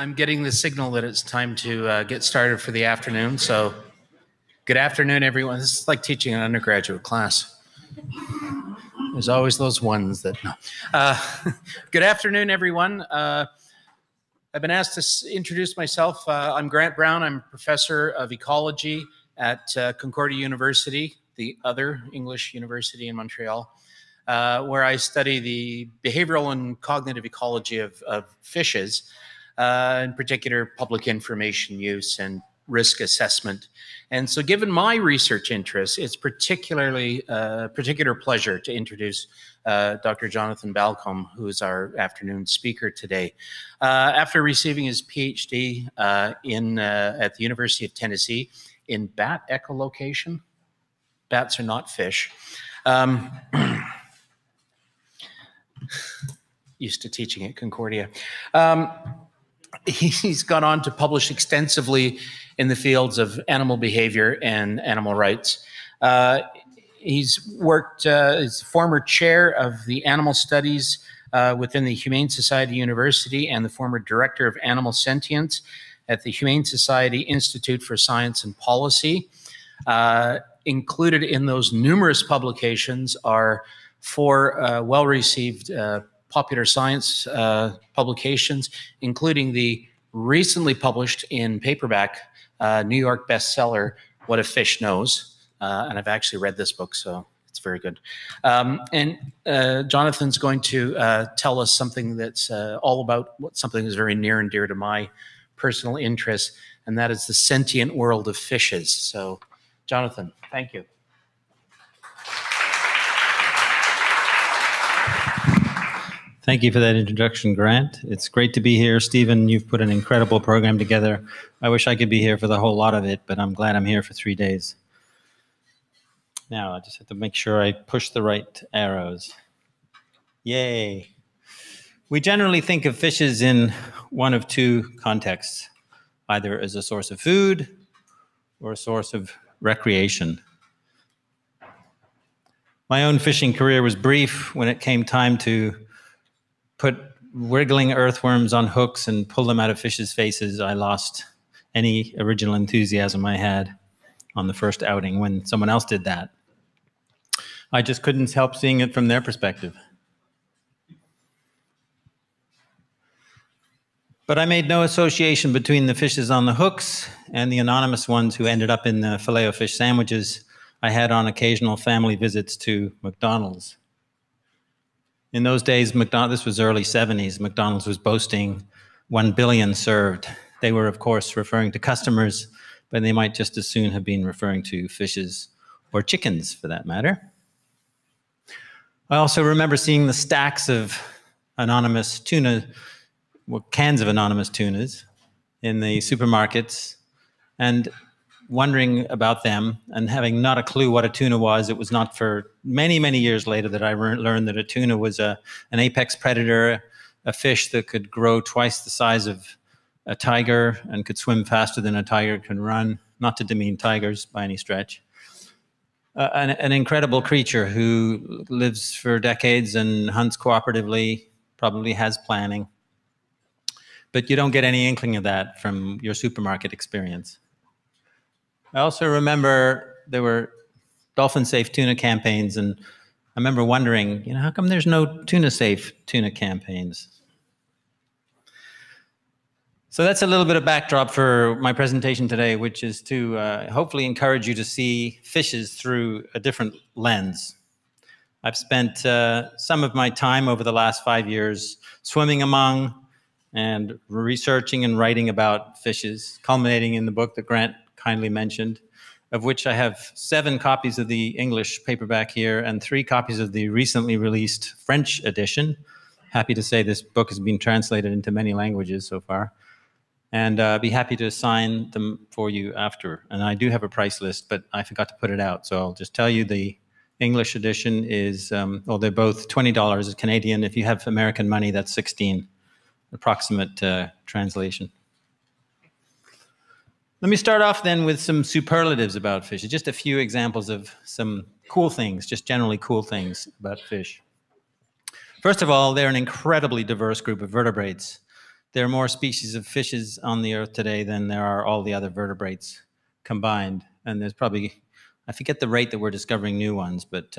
I'm getting the signal that it's time to get started for the afternoon. So good afternoon, everyone. This is like teaching an undergraduate class. There's always those ones that no. Good afternoon, everyone. I've been asked to introduce myself. I'm Grant Brown. I'm a professor of ecology at Concordia University, the other English university in Montreal, where I study the behavioral and cognitive ecology of fishes. In particular, public information use and risk assessment. And so given my research interests, it's particularly a particular pleasure to introduce Dr. Jonathan Balcombe, who is our afternoon speaker today. After receiving his PhD at the University of Tennessee in bat echolocation, bats are not fish. Used to teaching at Concordia. He's gone on to publish extensively in the fields of animal behavior and animal rights. He's worked as former chair of the animal studies within the Humane Society University and the former director of animal sentience at the Humane Society Institute for Science and Policy. Included in those numerous publications are four well-received popular science publications, including the recently published in paperback New York bestseller, What a Fish Knows. And I've actually read this book, so it's very good. And Jonathan's going to tell us something that's all about something that's very near and dear to my personal interest, and that is the sentient world of fishes. So, Jonathan, thank you. Thank you for that introduction, Grant. It's great to be here. Stephen, you've put an incredible program together. I wish I could be here for the whole lot of it, but I'm glad I'm here for 3 days. Now, I just have to make sure I push the right arrows. Yay. We generally think of fishes in one of two contexts, either as a source of food or a source of recreation. My own fishing career was brief. When it came time to put wriggling earthworms on hooks and pull them out of fishes' faces, I lost any original enthusiasm I had on the first outing when someone else did that. I just couldn't help seeing it from their perspective. But I made no association between the fishes on the hooks and the anonymous ones who ended up in the filet-o-fish sandwiches I had on occasional family visits to McDonald's. In those days, this was early 70s, McDonald's was boasting 1 billion served. They were, of course, referring to customers, but they might just as soon have been referring to fishes or chickens, for that matter. I also remember seeing the stacks of anonymous tuna, cans of anonymous tunas in the supermarkets, and wondering about them and having not a clue what a tuna was. It was not for many, many years later that I learned that a tuna was an apex predator, a fish that could grow twice the size of a tiger and could swim faster than a tiger can run, not to demean tigers by any stretch. An incredible creature who lives for decades and hunts cooperatively, probably has planning. But you don't get any inkling of that from your supermarket experience. I also remember there were dolphin-safe tuna campaigns, and I remember wondering, how come there's no tuna-safe tuna campaigns? So that's a little bit of backdrop for my presentation today, which is to hopefully encourage you to see fishes through a different lens. I've spent some of my time over the last 5 years swimming among and researching and writing about fishes, culminating in the book that Grant kindly mentioned, of which I have 7 copies of the English paperback here and 3 copies of the recently released French edition. Happy to say this book has been translated into many languages so far. And be happy to sign them for you after. And I do have a price list, but I forgot to put it out. So I'll just tell you the English edition is, they're both $20 Canadian. If you have American money, that's $16, approximate translation. Let me start off then with some superlatives about fish, just a few examples of some cool things, just generally cool things about fish. First of all, they're an incredibly diverse group of vertebrates. there are more species of fishes on the earth today than there are all the other vertebrates combined. And there's probably, I forget the rate that we're discovering new ones, but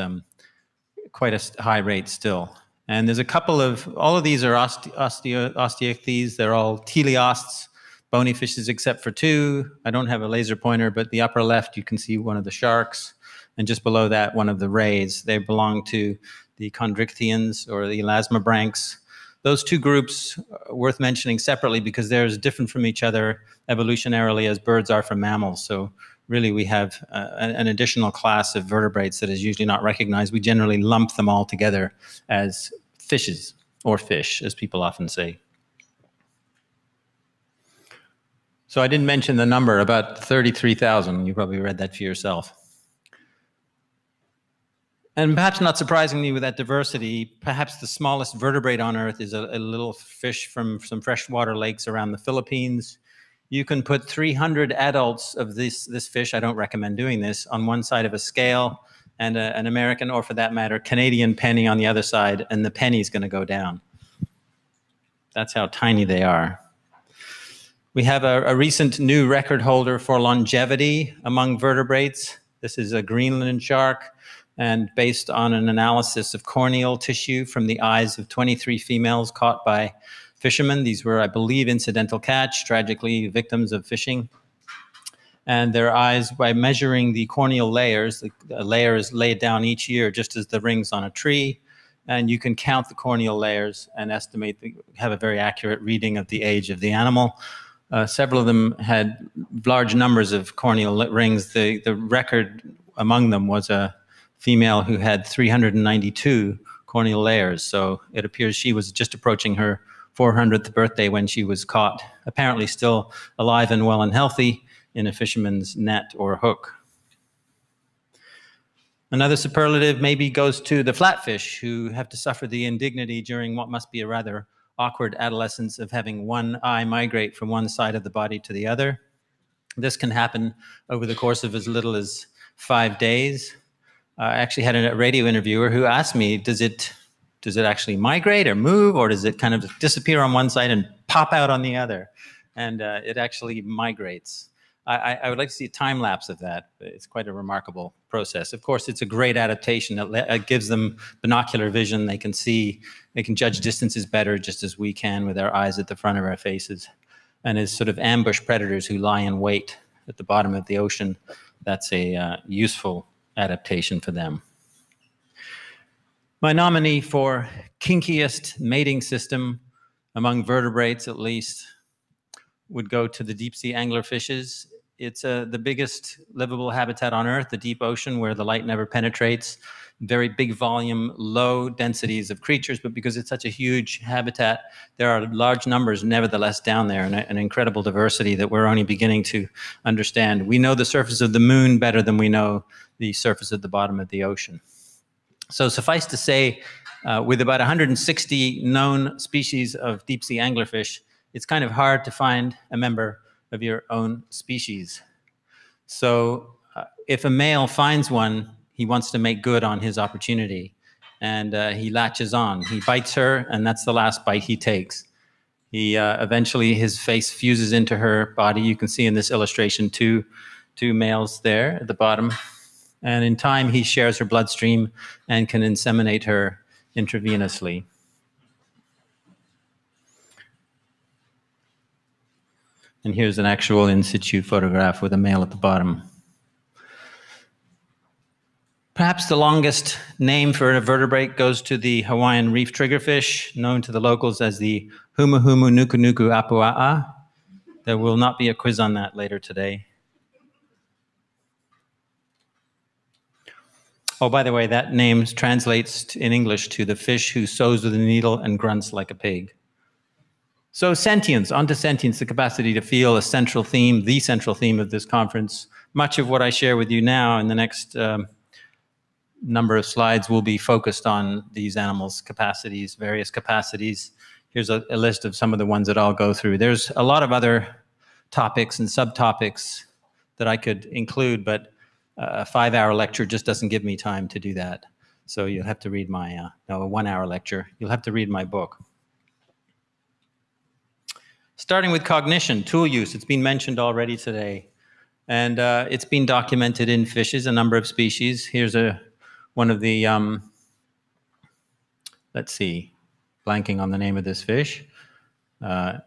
quite a high rate still. And there's a couple of, all of these are osteichthyes. They're all teleosts, bony fishes except for two. I don't have a laser pointer, but the upper left, you can see one of the sharks. And just below that, one of the rays. They belong to the chondrichthyans or the elasmobranchs. Those two groups are worth mentioning separately because they're as different from each other evolutionarily as birds are from mammals. So really we have an additional class of vertebrates that is usually not recognized. We generally lump them all together as fishes, or fish, as people often say. So I didn't mention the number, about 33,000. You probably read that for yourself. And perhaps not surprisingly with that diversity, perhaps the smallest vertebrate on Earth is a little fish from some freshwater lakes around the Philippines. You can put 300 adults of this fish, I don't recommend doing this, on one side of a scale, and an American, or for that matter, Canadian penny on the other side, and the penny's going to go down. That's how tiny they are. We have a recent new record holder for longevity among vertebrates. This is a Greenland shark, and based on an analysis of corneal tissue from the eyes of 23 females caught by fishermen. These were, I believe, incidental catch, tragically victims of fishing. And their eyes, by measuring the corneal layers, the layer is laid down each year just as the rings on a tree, and you can count the corneal layers and estimate, have a very accurate reading of the age of the animal. Several of them had large numbers of corneal rings. The record among them was a female who had 392 corneal layers. So it appears she was just approaching her 400th birthday when she was caught, apparently still alive and well and healthy in a fisherman's net or hook. Another superlative maybe goes to the flatfish, who have to suffer the indignity during what must be a rather awkward adolescence of having one eye migrate from one side of the body to the other. This can happen over the course of as little as 5 days. I actually had a radio interviewer who asked me, does it actually migrate or move, or does it kind of disappear on one side and pop out on the other? And it actually migrates. I would like to see a time lapse of that. It's quite a remarkable process. Of course, it's a great adaptation. It gives them binocular vision. They can see, they can judge distances better, just as we can with our eyes at the front of our faces. And as sort of ambush predators who lie in wait at the bottom of the ocean, that's a useful adaptation for them. My nominee for kinkiest mating system, among vertebrates at least, would go to the deep sea anglerfishes. It's the biggest livable habitat on Earth, the deep ocean where the light never penetrates. Very big volume, low densities of creatures, but because it's such a huge habitat, there are large numbers nevertheless down there, and an incredible diversity that we're only beginning to understand. We know the surface of the moon better than we know the surface of the bottom of the ocean. So suffice to say, with about 160 known species of deep sea anglerfish, it's kind of hard to find a member of your own species. So if a male finds one, he wants to make good on his opportunity, and he latches on. He bites her, and that's the last bite he takes. He eventually, his face fuses into her body. You can see in this illustration two males there at the bottom. And in time, he shares her bloodstream and can inseminate her intravenously. And here's an actual in situ photograph with a male at the bottom. Perhaps the longest name for a vertebrate goes to the Hawaiian reef triggerfish, known to the locals as the Humuhumu Nukunuku Apua'a. There will not be a quiz on that later today. Oh, by the way, that name translates in English to the fish who sews with a needle and grunts like a pig. So sentience, onto sentience, the capacity to feel, a central theme, the central theme of this conference. Much of what I share with you now in the next number of slides will be focused on these animals' capacities, various capacities. Here's a list of some of the ones that I'll go through. There's a lot of other topics and subtopics that I could include, but a 5-hour lecture just doesn't give me time to do that. So you'll have to read my, no, a 1-hour lecture. You'll have to read my book. Starting with cognition, tool use. It's been mentioned already today. And it's been documented in fishes, a number of species. Here's one of the, let's see, blanking on the name of this fish.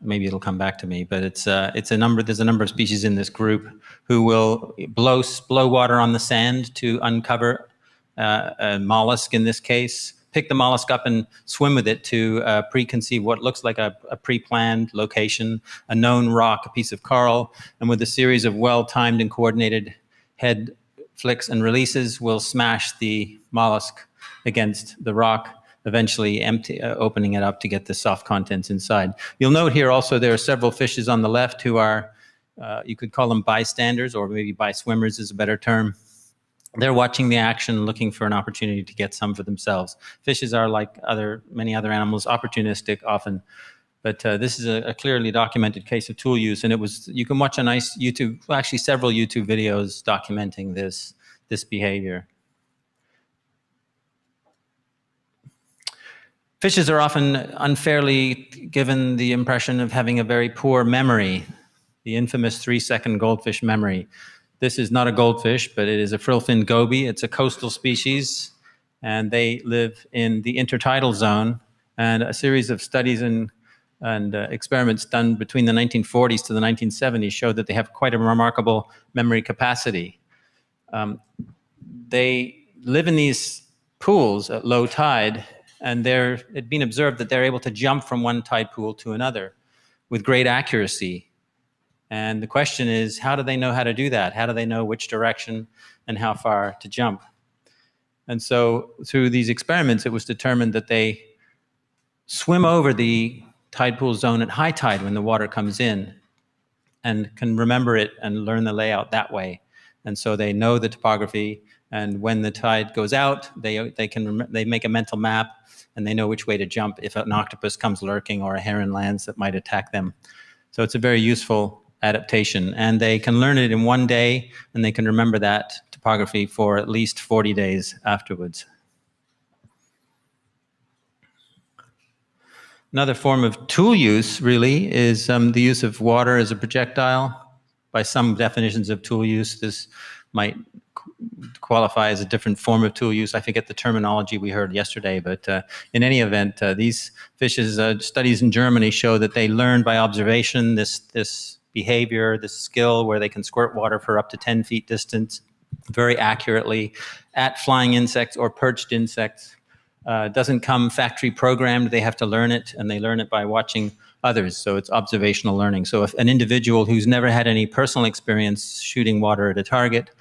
Maybe it'll come back to me, but there's a number of species in this group who will blow water on the sand to uncover a mollusk in this case, pick the mollusk up and swim with it to preconceive what looks like a pre-planned location, a known rock, a piece of coral, and with a series of well-timed and coordinated head flicks and releases will smash the mollusk against the rock, eventually opening it up to get the soft contents inside. You'll note here also there are several fishes on the left who are, you could call them bystanders, or maybe by-swimmers is a better term. They're watching the action, looking for an opportunity to get some for themselves. Fishes are, like many other animals, opportunistic often. But this is a clearly documented case of tool use, and you can watch a nice YouTube, well, actually several YouTube videos documenting this behavior. Fishes are often unfairly given the impression of having a very poor memory, the infamous 3-second goldfish memory. This is not a goldfish, but it is a frillfin goby. It's a coastal species, and they live in the intertidal zone. And a series of studies and experiments done between the 1940s to the 1970s showed that they have quite a remarkable memory capacity. They live in these pools at low tide, and it's been observed that they're able to jump from one tide pool to another with great accuracy. And the question is, how do they know how to do that? How do they know which direction and how far to jump? And so through these experiments, it was determined that they swim over the tide pool zone at high tide when the water comes in and can remember it and learn the layout that way. And so they know the topography, and when the tide goes out, they make a mental map, and they know which way to jump if an octopus comes lurking or a heron lands that might attack them. So it's a very useful adaptation, and they can learn it in one day, and they can remember that topography for at least 40 days afterwards. Another form of tool use, really, is the use of water as a projectile. By some definitions of tool use, this might qualify as a different form of tool use. I forget the terminology we heard yesterday, but in any event, these fishes, studies in Germany show that they learn by observation this behavior, this skill where they can squirt water for up to 10 feet distance very accurately at flying insects or perched insects. Doesn't come factory programmed. They have to learn it, and they learn it by watching others. So it's observational learning. So if an individual who's never had any personal experience shooting water at a target,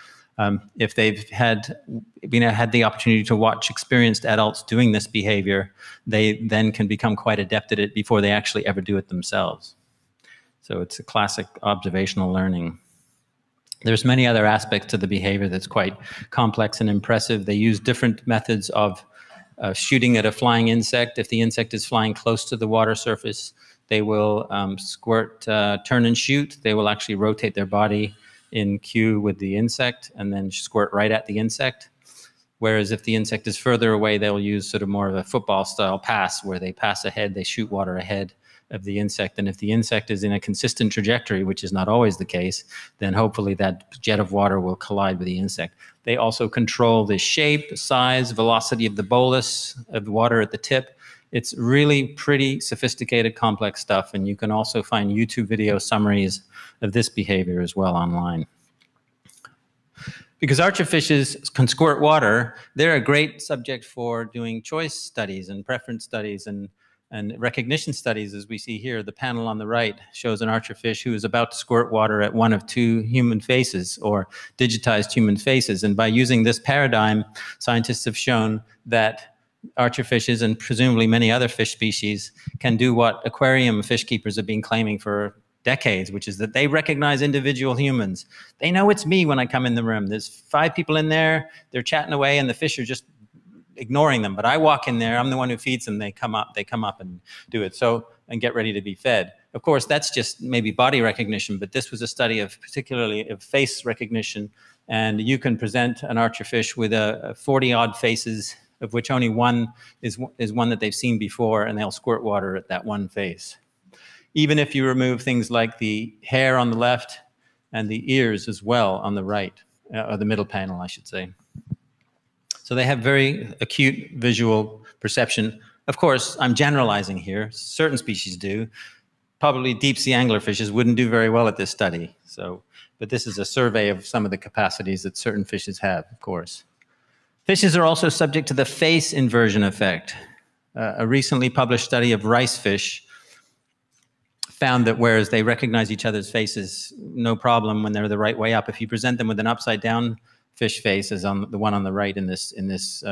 if they've had the opportunity to watch experienced adults doing this behavior, they then can become quite adept at it before they actually ever do it themselves. So it's a classic observational learning. There's many other aspects to the behavior that's quite complex and impressive. They use different methods of shooting at a flying insect. If the insect is flying close to the water surface, they will squirt, turn and shoot. They will actually rotate their body in cue with the insect and then squirt right at the insect. Whereas if the insect is further away, they'll use sort of more of a football style pass where they pass ahead, they shoot water ahead of the insect. And if the insect is in a consistent trajectory, which is not always the case, then hopefully that jet of water will collide with the insect. They also control the shape, size, velocity of the bolus of the water at the tip. It's really pretty sophisticated, complex stuff, and you can also find YouTube video summaries of this behavior as well online. Because archerfishes can squirt water, they're a great subject for doing choice studies and preference studies and recognition studies, as we see here. The panel on the right shows an archerfish who is about to squirt water at one of two human faces or digitized human faces. And by using this paradigm, scientists have shown that archerfishes and presumably many other fish species can do what aquarium fish keepers have been claiming for decades, which is that they recognize individual humans. They know it's me when I come in the room. There's 5 people in there, they're chatting away, and the fish are just ignoring them. But I walk in there, I'm the one who feeds them, they come up and do it. So, and get ready to be fed. Of course, that's just maybe body recognition, but this was a study of particularly of face recognition. And you can present an archerfish with 40-odd faces, of which only one is one that they've seen before, and they'll squirt water at that one face. even if you remove things like the hair on the left and the ears as well on the right, or the middle panel, I should say. So they have very acute visual perception. Of course, I'm generalizing here. Certain species do. Probably deep-sea anglerfishes wouldn't do very well at this study. But this is a survey of some of the capacities that certain fishes have, of course. Fishes are also subject to the face inversion effect. A recently published study of rice fish found that whereas they recognize each other's faces no problem when they're the right way up, if you present them with an upside-down fish face, as on the one on the right in this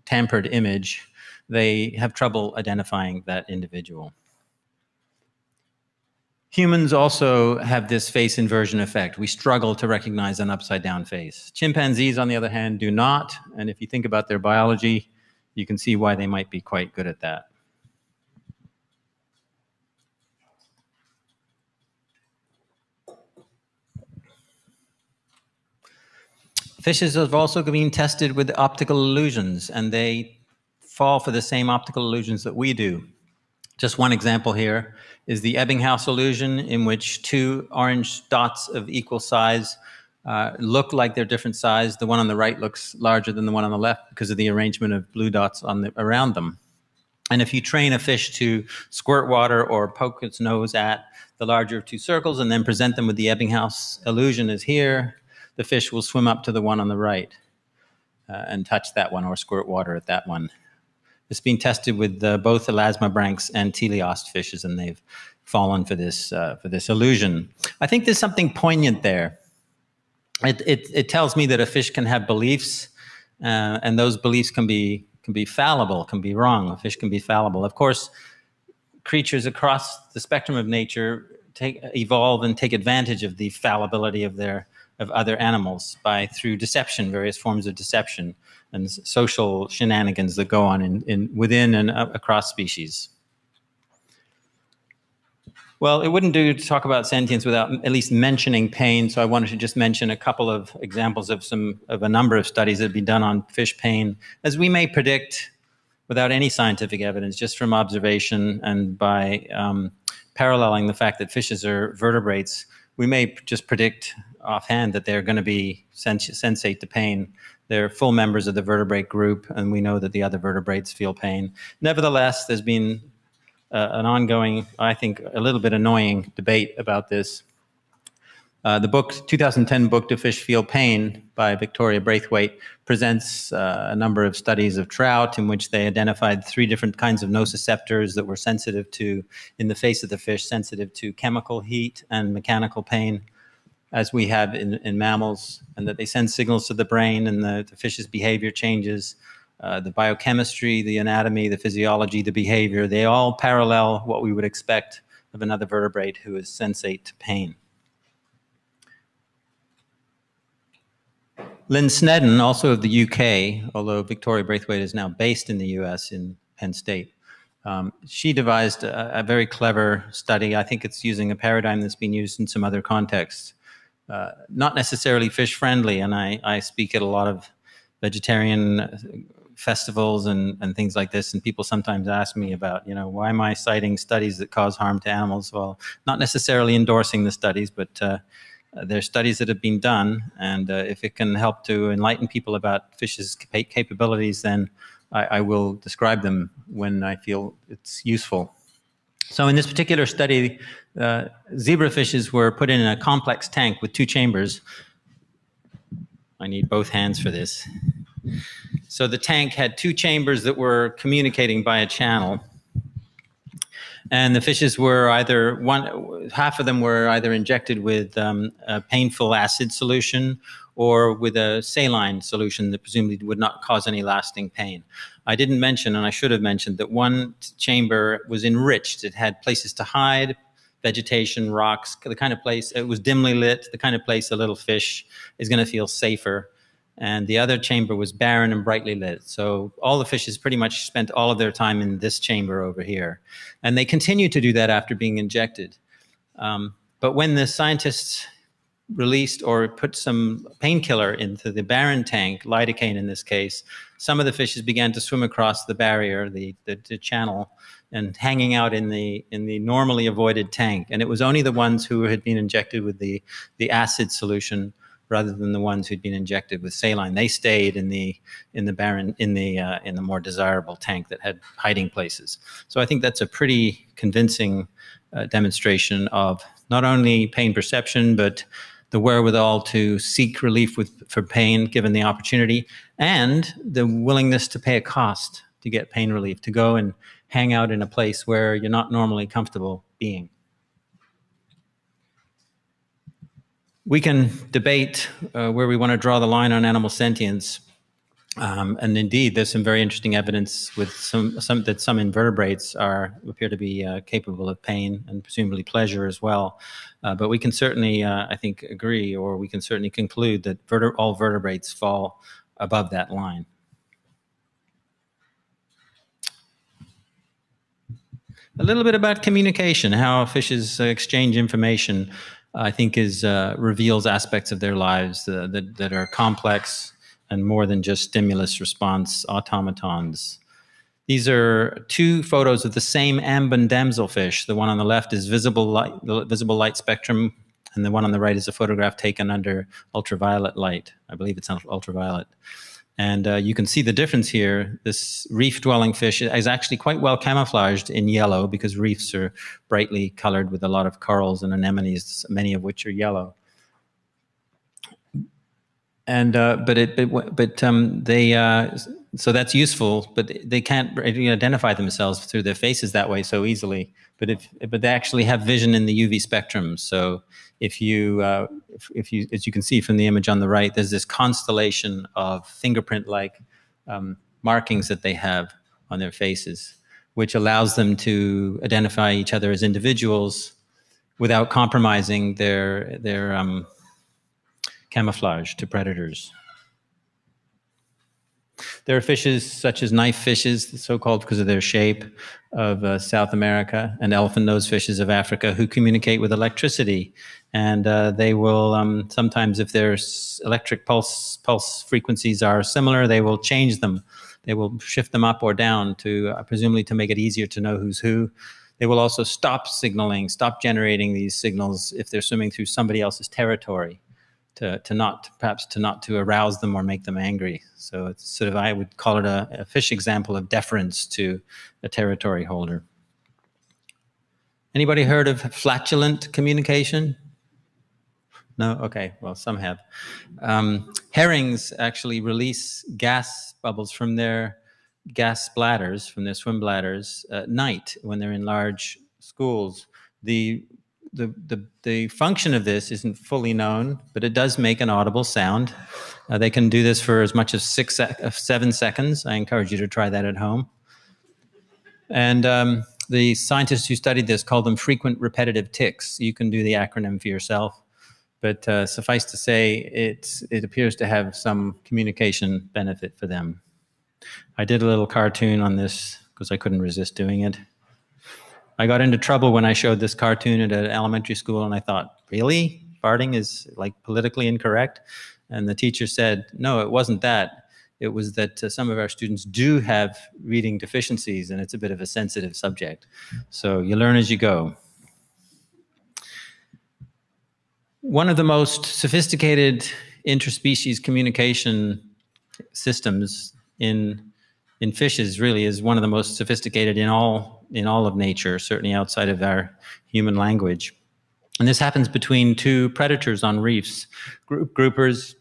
tampered image, they have trouble identifying that individual. Humans also have this face inversion effect. We struggle to recognize an upside-down face. Chimpanzees, on the other hand, do not, and if you think about their biology, you can see why they might be quite good at that. Fishes have also been tested with optical illusions, and they fall for the same optical illusions that we do. Just one example here is the Ebbinghaus illusion, in which two orange dots of equal size look like they're different size. The one on the right looks larger than the one on the left because of the arrangement of blue dots around them. And if you train a fish to squirt water or poke its nose at the larger of two circles and then present them with the Ebbinghaus illusion as here, the fish will swim up to the one on the right and touch that one or squirt water at that one. It's been tested with both elasmobranchs and teleost fishes, and they've fallen for this illusion. I think there's something poignant there. It tells me that a fish can have beliefs, and those beliefs can be fallible, can be wrong. A fish can be fallible. Of course, creatures across the spectrum of nature evolve and take advantage of the fallibility of other animals through deception, various forms of deception, and social shenanigans that go on within and across species. Well, it wouldn't do to talk about sentience without at least mentioning pain, so I wanted to just mention a couple of examples of a number of studies that have been done on fish pain. As we may predict, without any scientific evidence, just from observation and by paralleling the fact that fishes are vertebrates, we may just predict offhand that they're going to be sensate to pain. They're full members of the vertebrate group, and we know that the other vertebrates feel pain. Nevertheless, there's been an ongoing, I think, a little bit annoying debate about this. The 2010 book, Do Fish Feel Pain, by Victoria Braithwaite, presents a number of studies of trout in which they identified 3 different kinds of nociceptors that were sensitive to, in the face of the fish, sensitive to chemical heat and mechanical pain, as we have in mammals, and that they send signals to the brain, and the fish's behavior changes. The biochemistry, the anatomy, the physiology, the behavior, they all parallel what we would expect of another vertebrate who is sensate to pain. Lynn Snedden, also of the UK, although Victoria Braithwaite is now based in the US in Penn State, she devised a very clever study. I think it's using a paradigm that's been used in some other contexts. Not necessarily fish-friendly, and I speak at a lot of vegetarian festivals and things like this, and people sometimes ask me about, why am I citing studies that cause harm to animals? Well, not necessarily endorsing the studies, but they're studies that have been done, and if it can help to enlighten people about fish's capabilities, then I will describe them when I feel it's useful. So in this particular study, zebrafishes were put in a complex tank with 2 chambers. I need both hands for this. So the tank had 2 chambers that were communicating by a channel. And the fishes were half of them were either injected with a painful acid solution or with a saline solution that presumably would not cause any lasting pain. I didn't mention, and I should have mentioned, that one chamber was enriched. It had places to hide, vegetation, rocks, the kind of place, it was dimly lit, the kind of place a little fish is going to feel safer. And the other chamber was barren and brightly lit. So all the fishes pretty much spent all of their time in this chamber over here. And they continue to do that after being injected. But when the scientists released or put some painkiller into the barren tank, lidocaine in this case, some of the fishes began to swim across the barrier, the channel, and hanging out in the normally avoided tank. And it was only the ones who had been injected with the acid solution rather than the ones who'd been injected with saline. They stayed in the barren, in the more desirable tank that had hiding places. So I think that's a pretty convincing demonstration of not only pain perception, but the wherewithal to seek relief for pain given the opportunity, and the willingness to pay a cost to get pain relief, to go and hang out in a place where you're not normally comfortable being. We can debate where we want to draw the line on animal sentience. And indeed, there's some very interesting evidence with some invertebrates appear to be capable of pain and presumably pleasure as well. But we can certainly, I think, agree, or we can certainly conclude that all vertebrates fall above that line. A little bit about communication, how fishes exchange information, I think reveals aspects of their lives that are complex and more than just stimulus response automatons. These are two photos of the same ambon damselfish. The one on the left is visible light spectrum, and the one on the right is a photograph taken under ultraviolet light. I believe it's ultraviolet. And you can see the difference here. This reef-dwelling fish is actually quite well camouflaged in yellow, because reefs are brightly colored with a lot of corals and anemones, many of which are yellow. And so that's useful, but they can't identify themselves through their faces that way so easily. But they actually have vision in the UV spectrum. So if you, as you can see from the image on the right, there's this constellation of fingerprint-like markings that they have on their faces, which allows them to identify each other as individuals without compromising their camouflage to predators. There are fishes such as knife fishes, so-called because of their shape, of South America, and elephant nose fishes of Africa, who communicate with electricity. And they will, sometimes if their electric pulse frequencies are similar, they will change them. They will shift them up or down to, presumably to make it easier to know who's who. They will also stop signaling, stop generating these signals if they're swimming through somebody else's territory, to not to arouse them or make them angry. So it's sort of, I would call it a fish example of deference to a territory holder. Anybody heard of flatulent communication? No? Okay, well, some have. Herrings actually release gas bubbles from their gas bladders, from their swim bladders at night when they're in large schools. The function of this isn't fully known, but it does make an audible sound. They can do this for as much as 7 seconds. I encourage you to try that at home. And the scientists who studied this called them frequent repetitive tics. You can do the acronym for yourself, but suffice to say, it appears to have some communication benefit for them. I did a little cartoon on this because I couldn't resist doing it. I got into trouble when I showed this cartoon at an elementary school, and I thought, really? Farting is like politically incorrect? And the teacher said, no, it wasn't that. It was that some of our students do have reading deficiencies, and it's a bit of a sensitive subject. So you learn as you go. One of the most sophisticated interspecies communication systems in fishes really is one of the most sophisticated in all of nature, certainly outside of our human language. And this happens between two predators on reefs, groupers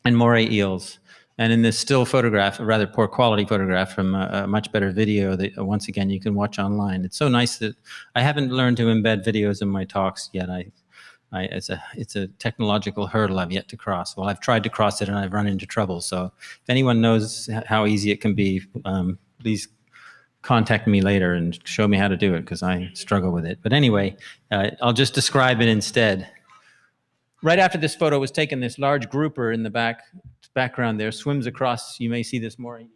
and moray eels. And in this still photograph, a rather poor quality photograph from a much better video that, once again, you can watch online. It's so nice that I haven't learned to embed videos in my talks yet. It's a technological hurdle I've yet to cross. Well, I've tried to cross it and I've run into trouble. So if anyone knows how easy it can be, please contact me later and show me how to do it, because I struggle with it. But anyway, I'll just describe it instead. Right after this photo was taken, this large grouper in the background there swims across. You may see this moray eel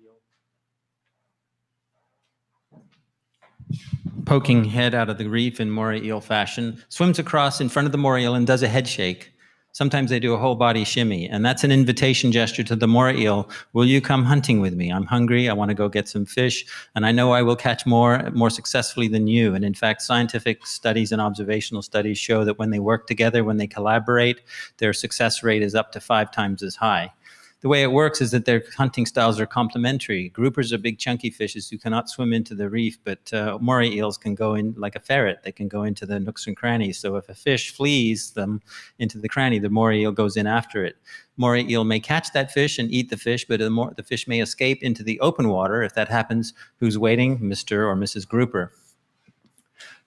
poking head out of the reef in moray eel fashion, swims across in front of the moray eel and does a head shake. Sometimes they do a whole body shimmy, and that's an invitation gesture to the moray eel. Will you come hunting with me? I'm hungry. I want to go get some fish, and I know I will catch more successfully than you. And in fact, scientific studies and observational studies show that when they work together, when they collaborate, their success rate is up to 5 times as high. The way it works is that their hunting styles are complementary. Groupers are big, chunky fishes who cannot swim into the reef, but moray eels can go in like a ferret. They can go into the nooks and crannies. So if a fish flees them into the cranny, the moray eel goes in after it. Moray eel may catch that fish and eat the fish, but the fish may escape into the open water. If that happens, who's waiting? Mr. or Mrs. Grouper.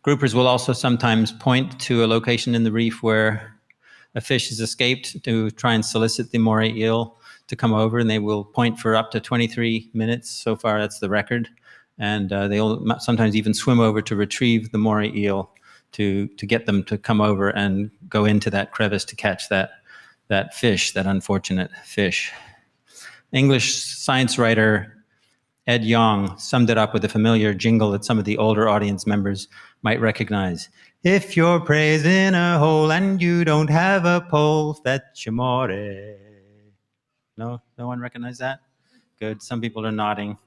Groupers will also sometimes point to a location in the reef where a fish has escaped to try and solicit the moray eel to come over, and they will point for up to 23 minutes. So far, that's the record. And they'll sometimes even swim over to retrieve the moray eel to get them to come over and go into that crevice to catch that fish, that unfortunate fish. English science writer Ed Yong summed it up with a familiar jingle that some of the older audience members might recognize. If your prey's in a hole and you don't have a pole, fetch a moray. No one recognize that? Good. Some people are nodding.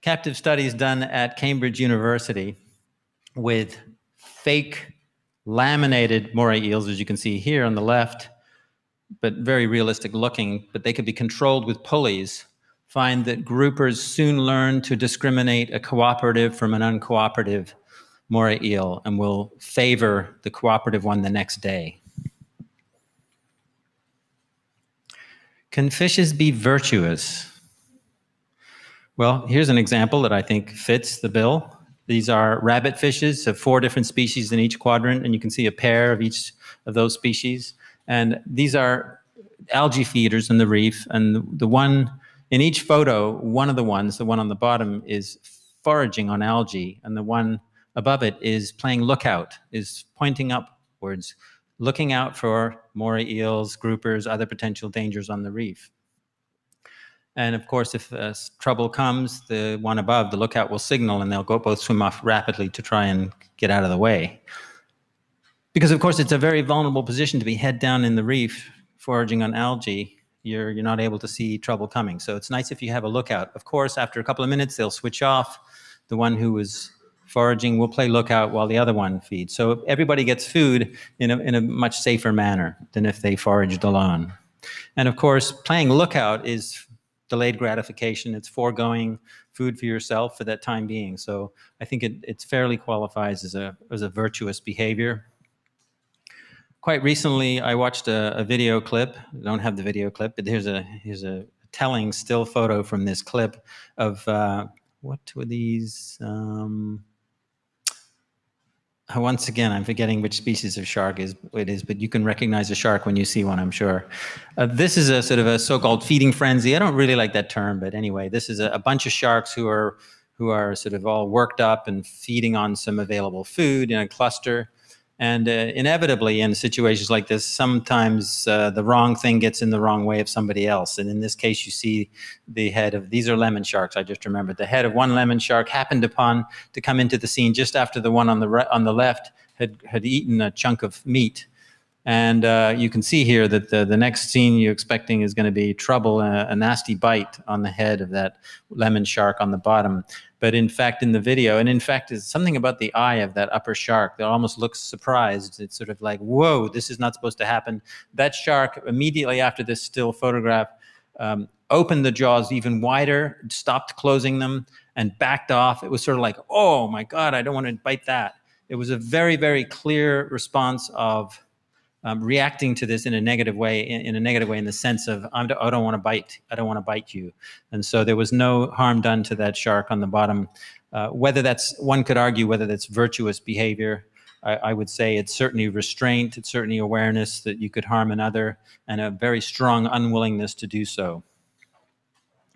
Captive studies done at Cambridge University with fake laminated moray eels, as you can see here on the left, but very realistic looking, but they could be controlled with pulleys, find that groupers soon learn to discriminate a cooperative from an uncooperative moray eel and will favor the cooperative one the next day. Can fishes be virtuous? Well, here's an example that I think fits the bill. These are rabbit fishes of 4 different species in each quadrant, and you can see a pair of each of those species. And these are algae feeders in the reef, and the one in each photo, one of the ones, the one on the bottom, is foraging on algae, and the one above it is playing lookout, is pointing upwards, looking out for moray eels, groupers, other potential dangers on the reef. And of course, if trouble comes, the one above, the lookout, will signal, and they'll both swim off rapidly to try and get out of the way. Because of course, it's a very vulnerable position to be head down in the reef, foraging on algae. You're not able to see trouble coming. So it's nice if you have a lookout. Of course, after a couple of minutes, they'll switch off. The one who was foraging will play lookout while the other one feeds. So everybody gets food in a much safer manner than if they foraged alone. And of course, playing lookout is delayed gratification. It's foregoing food for yourself for that time being. So I think it fairly qualifies as a virtuous behavior. Quite recently, I watched a video clip. I don't have the video clip, but here's a telling still photo from this clip of what were these? Once again, I'm forgetting which species of shark it is, but you can recognize a shark when you see one, I'm sure. This is a sort of a so-called feeding frenzy. I don't really like that term, but anyway, this is a bunch of sharks who are sort of all worked up and feeding on some available food in a cluster. And inevitably, in situations like this, sometimes the wrong thing gets in the wrong way of somebody else. And in this case, you see the head of, these are lemon sharks, I just remembered. The head of one lemon shark happened upon to come into the scene just after the one on the left had eaten a chunk of meat. And you can see here that the next scene you're expecting is going to be trouble, a nasty bite on the head of that lemon shark on the bottom. But in fact, in the video, and in fact, there's something about the eye of that upper shark that almost looks surprised. It's sort of like, whoa, this is not supposed to happen. That shark, immediately after this still photograph, opened the jaws even wider, stopped closing them, and backed off. It was sort of like, oh my God, I don't want to bite that. It was a very, very clear response of reacting to this in a negative way, in the sense of, I don't want to bite. I don't want to bite you. And so there was no harm done to that shark on the bottom. Whether that's, one could argue whether that's virtuous behavior. I would say it's certainly restraint. It's certainly awareness that you could harm another, and a very strong unwillingness to do so.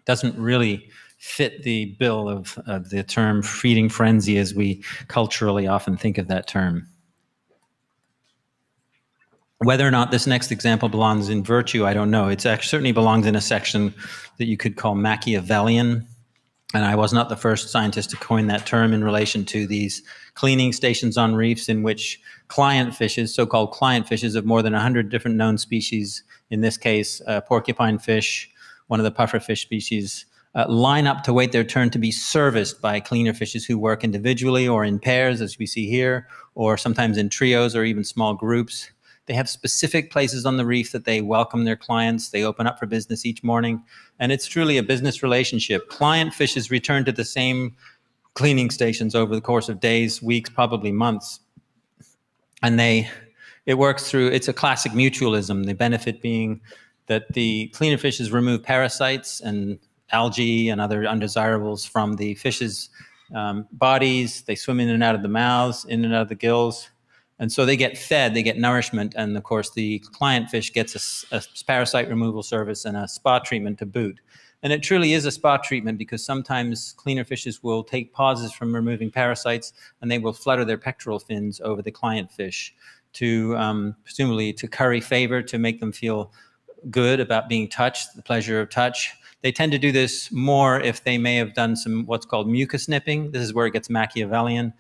Doesn't really fit the bill of the term feeding frenzy as we culturally often think of that term. Whether or not this next example belongs in virtue, I don't know. It certainly belongs in a section that you could call Machiavellian. And I was not the first scientist to coin that term in relation to these cleaning stations on reefs in which client fishes, so-called client fishes of more than 100 different known species, in this case, porcupine fish, one of the pufferfish species, line up to wait their turn to be serviced by cleaner fishes who work individually or in pairs, as we see here, or sometimes in trios or even small groups. They have specific places on the reef that they welcome their clients. They open up for business each morning. And it's truly a business relationship. Client fishes return to the same cleaning stations over the course of days, weeks, probably months. And it works through, it's a classic mutualism. The benefit being that the cleaner fishes remove parasites and algae and other undesirables from the fish's bodies. They swim in and out of the mouths, in and out of the gills. And so they get fed, they get nourishment, and of course the client fish gets a parasite removal service and a spa treatment to boot. And it truly is a spa treatment because sometimes cleaner fishes will take pauses from removing parasites and they will flutter their pectoral fins over the client fish to presumably to curry favor, to make them feel good about being touched, the pleasure of touch. They tend to do this more if they may have done some what's called mucus nipping. This is where it gets Machiavellian.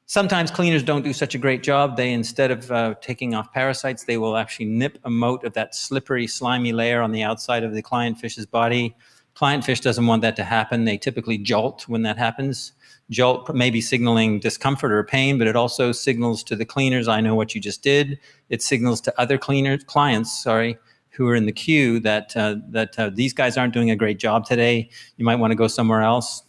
Sometimes cleaners don't do such a great job. They, instead of taking off parasites, they will actually nip a mote of that slippery, slimy layer on the outside of the client fish's body. Client fish doesn't want that to happen. They typically jolt when that happens. Jolt may be signaling discomfort or pain, but it also signals to the cleaners, I know what you just did. It signals to other clients, who are in the queue that these guys aren't doing a great job today. You might want to go somewhere else.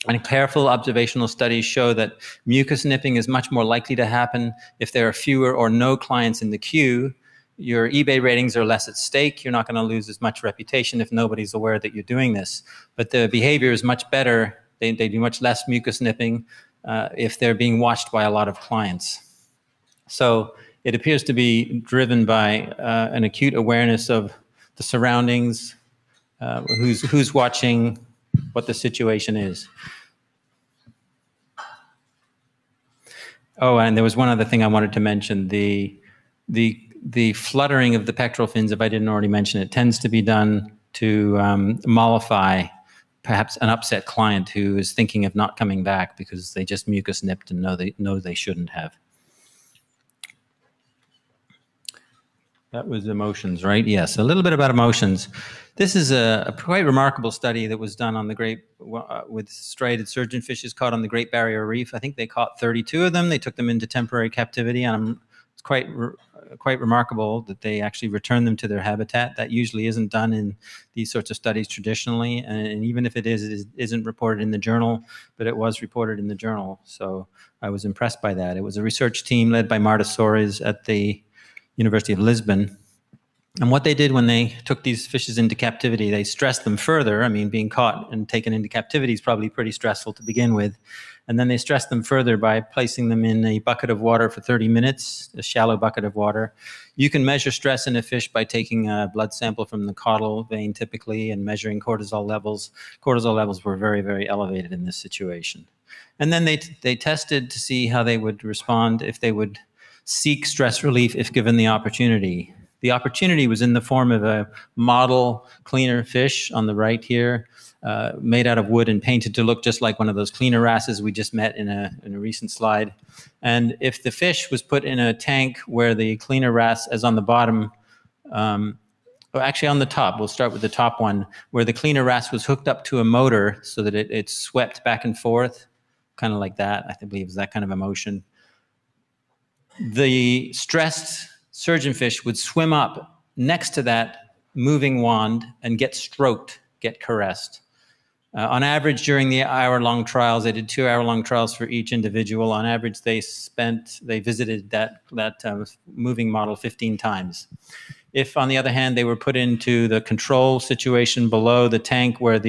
And careful observational studies show that mucus nipping is much more likely to happen if there are fewer or no clients in the queue. Your eBay ratings are less at stake. You're not going to lose as much reputation if nobody's aware that you're doing this. But the behavior is much better. They do much less mucus nipping if they're being watched by a lot of clients. So it appears to be driven by an acute awareness of the surroundings, who's watching, what the situation is. Oh, and there was one other thing I wanted to mention. The fluttering of the pectoral fins, if I didn't already mention it, tends to be done to mollify perhaps an upset client who is thinking of not coming back because they just mucus nipped and know they shouldn't have. That was emotions, right? Yes, a little bit about emotions. This is a quite remarkable study that was done on the with striated surgeonfishes caught on the Great Barrier Reef. I think they caught 32 of them. They took them into temporary captivity, and it's quite remarkable that they actually returned them to their habitat. That usually isn't done in these sorts of studies traditionally, and even if it is, it isn't reported in the journal, but it was reported in the journal. So I was impressed by that. It was a research team led by Marta Soares at the University of Lisbon. And what they did when they took these fishes into captivity, they stressed them further. I mean, being caught and taken into captivity is probably pretty stressful to begin with. And then they stressed them further by placing them in a bucket of water for 30 minutes, a shallow bucket of water. You can measure stress in a fish by taking a blood sample from the caudal vein typically and measuring cortisol levels. Cortisol levels were very, very elevated in this situation. And then they tested to see how they would respond if they would seek stress relief if given the opportunity. The opportunity was in the form of a model cleaner fish on the right here, made out of wood and painted to look just like one of those cleaner wrasses we just met in a recent slide. And if the fish was put in a tank where the cleaner wrasse is on the bottom, actually on the top, we'll start with the top one, where the cleaner wrasse was hooked up to a motor so that it swept back and forth, kind of like that, I believe is that kind of a motion. The stressed surgeonfish would swim up next to that moving wand and get stroked, get caressed. On average, during the hour-long trials, they did 2-hour-long trials for each individual. On average, they visited that moving model 15 times. If, on the other hand, they were put into the control situation below the tank where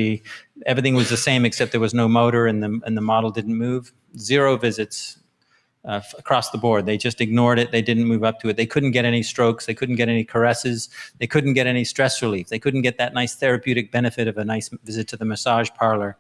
everything was the same except there was no motor and the model didn't move, 0 visits across the board. They just ignored it. They didn't move up to it. They couldn't get any strokes. They couldn't get any caresses. They couldn't get any stress relief. They couldn't get that nice therapeutic benefit of a nice visit to the massage parlor.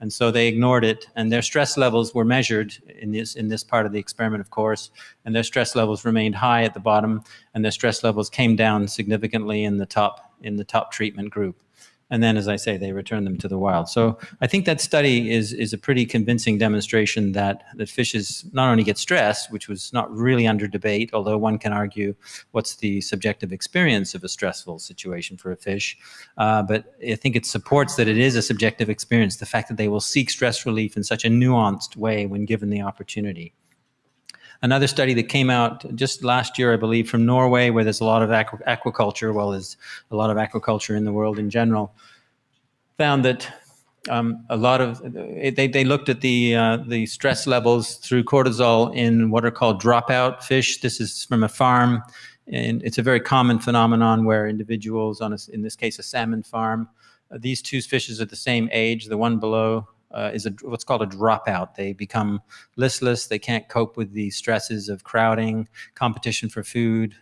And so they ignored it. And their stress levels were measured in this part of the experiment, of course. And their stress levels remained high at the bottom. And their stress levels came down significantly in the top treatment group. And then, as I say, they return them to the wild. So I think that study is a pretty convincing demonstration that fishes not only get stressed, which was not really under debate, although one can argue what's the subjective experience of a stressful situation for a fish, but I think it supports that it is a subjective experience, the fact that they will seek stress relief in such a nuanced way when given the opportunity. Another study that came out just last year, I believe, from Norway, where there's a lot of aquaculture, well, there's a lot of aquaculture in the world in general, found that they looked at the stress levels through cortisol in what are called dropout fish. This is from a farm, and it's a very common phenomenon where individuals in this case, a salmon farm, these two fishes are the same age. The one below is what's called a dropout. They become listless. They can't cope with the stresses of crowding, competition for food,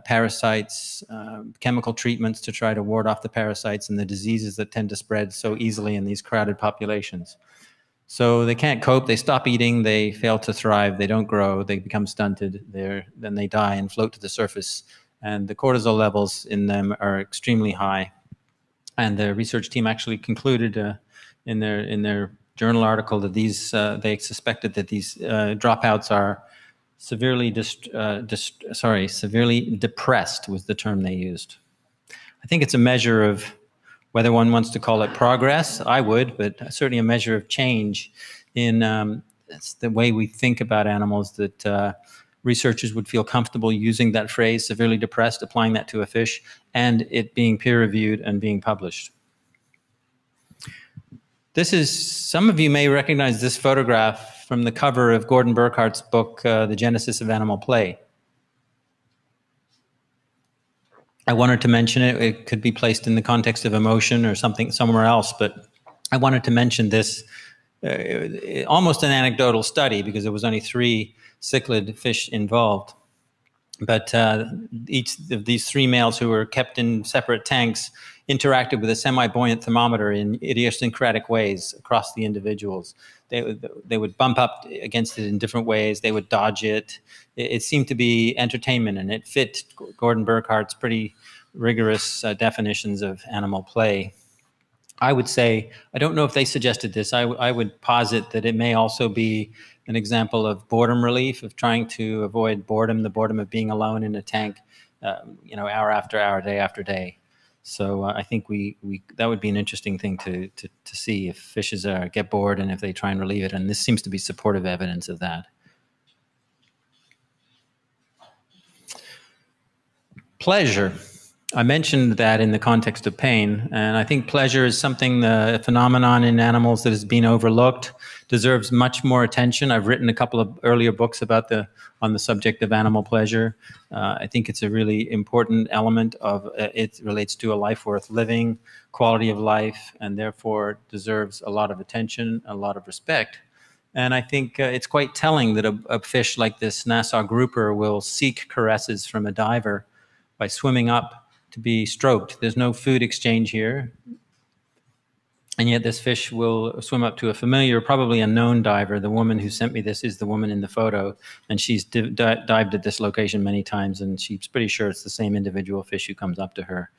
parasites, chemical treatments to try to ward off the parasites and the diseases that tend to spread so easily in these crowded populations. So they can't cope. They stop eating. They fail to thrive. They don't grow. They become stunted. Then they die and float to the surface. And the cortisol levels in them are extremely high. And the research team actually concluded in their journal article that they suspected that these dropouts are severely depressed was the term they used. I think it's a measure of whether one wants to call it progress. I would, but certainly a measure of change in it's the way we think about animals, that researchers would feel comfortable using that phrase, severely depressed, applying that to a fish, and it being peer-reviewed and being published. Some of you may recognize this photograph from the cover of Gordon Burkhart's book, The Genesis of Animal Play. I wanted to mention it. It could be placed in the context of emotion or something somewhere else, but I wanted to mention this, almost an anecdotal study, because there was only 3 cichlid fish involved. But each of these 3 males, who were kept in separate tanks, interacted with a semi-buoyant thermometer in idiosyncratic ways across the individuals. They would bump up against it in different ways. They would dodge it. It seemed to be entertainment, and it fit Gordon Burkhart's pretty rigorous definitions of animal play. I would say, I don't know if they suggested this, I would posit that it may also be an example of boredom relief, of trying to avoid boredom, the boredom of being alone in a tank, hour after hour, day after day. So I think that would be an interesting thing to see if fishes get bored and if they try and relieve it. And this seems to be supportive evidence of that. Pleasure. I mentioned that in the context of pain, and I think pleasure is something, a phenomenon in animals that has been overlooked, deserves much more attention. I've written a couple of earlier books on the subject of animal pleasure. I think it's a really important element of it. Relates to a life worth living, quality of life, and therefore deserves a lot of attention, a lot of respect. And I think it's quite telling that a fish like this Nassau grouper will seek caresses from a diver by swimming up to be stroked. There's no food exchange here. And yet this fish will swim up to a familiar, probably a known diver. The woman who sent me this is the woman in the photo, and she's dived at this location many times, and she's pretty sure it's the same individual fish who comes up to her.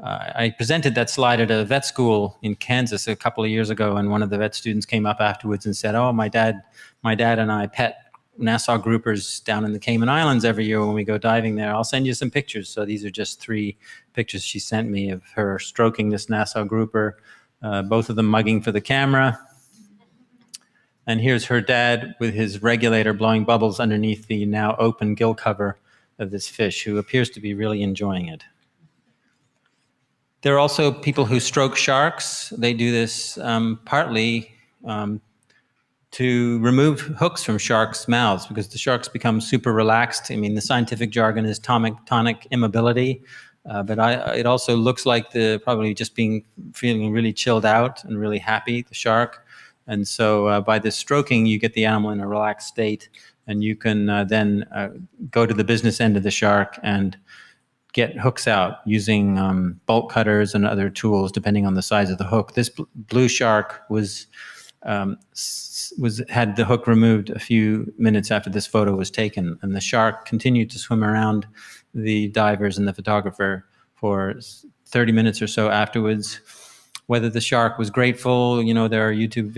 I presented that slide at a vet school in Kansas a couple of years ago, and one of the vet students came up afterwards and said, "Oh, my dad and I pet Nassau groupers down in the Cayman Islands every year when we go diving there. I'll send you some pictures." So these are just 3 pictures she sent me of her stroking this Nassau grouper, both of them mugging for the camera. And here's her dad with his regulator blowing bubbles underneath the now open gill cover of this fish, who appears to be really enjoying it. There are also people who stroke sharks. They do this partly to remove hooks from sharks' mouths, because the sharks become super relaxed. I mean, the scientific jargon is tonic immobility, but it also looks like probably just feeling really chilled out and really happy, the shark. And so by this stroking, you get the animal in a relaxed state, and you can then go to the business end of the shark and get hooks out using bolt cutters and other tools, depending on the size of the hook. This blue shark had the hook removed a few minutes after this photo was taken, and the shark continued to swim around the divers and the photographer for 30 minutes or so afterwards. Whether the shark was grateful, you know, there are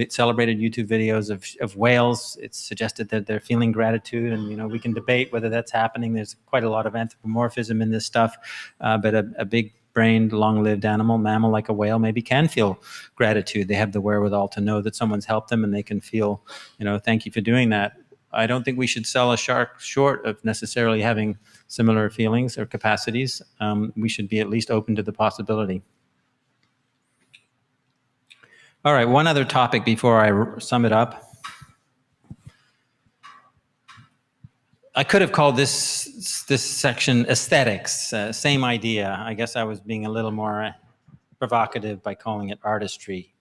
celebrated YouTube videos of whales. It's suggested that they're feeling gratitude, and, you know, we can debate whether that's happening. There's quite a lot of anthropomorphism in this stuff, but a big-brained, long-lived animal, mammal like a whale, maybe can feel gratitude. They have the wherewithal to know that someone's helped them, and they can feel, you know, thank you for doing that. I don't think we should sell a shark short of necessarily having similar feelings or capacities. We should be at least open to the possibility. All right, one other topic before I sum it up. I could have called this section aesthetics, same idea. I guess I was being a little more provocative by calling it artistry.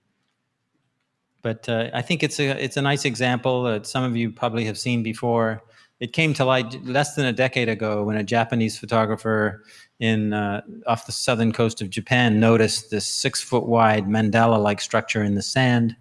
But I think it's a nice example that some of you probably have seen before. It came to light less than a decade ago when a Japanese photographer off the southern coast of Japan noticed this 6-foot-wide mandala-like structure in the sand,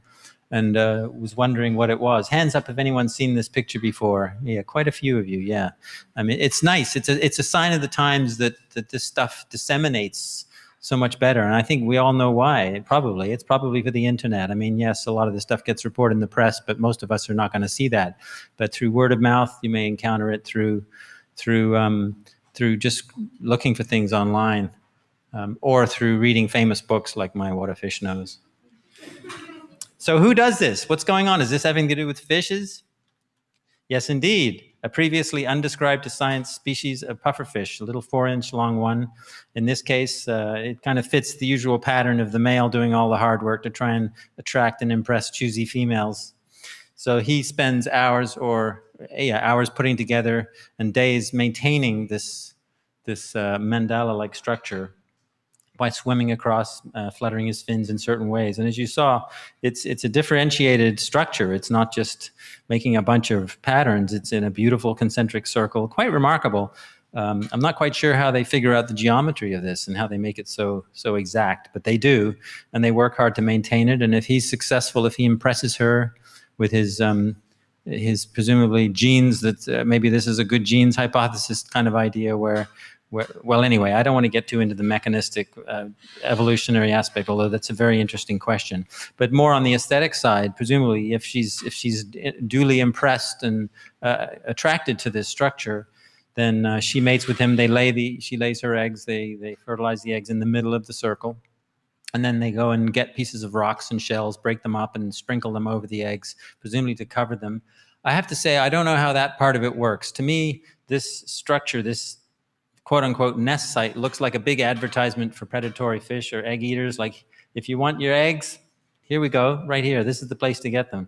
and was wondering what it was. Hands up if anyone's seen this picture before. Yeah, quite a few of you, yeah. I mean, it's nice. It's a sign of the times that this stuff disseminates so much better, and I think we all know why. It's probably for the internet. I mean, yes, a lot of this stuff gets reported in the press, but most of us are not going to see that. But through word of mouth, you may encounter it through just looking for things online, or through reading famous books like My What a Fish Knows. So who does this? What's going on? Is this having to do with fishes? Yes, indeed. A previously undescribed to science species of pufferfish, a little 4-inch long one. In this case, it kind of fits the usual pattern of the male doing all the hard work to try and attract and impress choosy females. So he spends hours putting together and days maintaining this mandala-like structure by swimming across, fluttering his fins in certain ways. And as you saw, it's a differentiated structure. It's not just making a bunch of patterns. It's in a beautiful concentric circle, quite remarkable. I'm not quite sure how they figure out the geometry of this and how they make it so exact, but they do, and they work hard to maintain it. And if he's successful, if he impresses her with his presumably genes, that maybe this is a good genes hypothesis kind of idea well, anyway, I don't want to get too into the mechanistic evolutionary aspect, although that's a very interesting question. But more on the aesthetic side, presumably, if she's duly impressed and attracted to this structure, then she mates with him. She lays her eggs. They fertilize the eggs in the middle of the circle, and then they go and get pieces of rocks and shells, break them up, and sprinkle them over the eggs, presumably to cover them. I have to say, I don't know how that part of it works. To me, this structure, this quote-unquote nest site, looks like a big advertisement for predatory fish or egg eaters. Like, if you want your eggs, here we go, right here. This is the place to get them.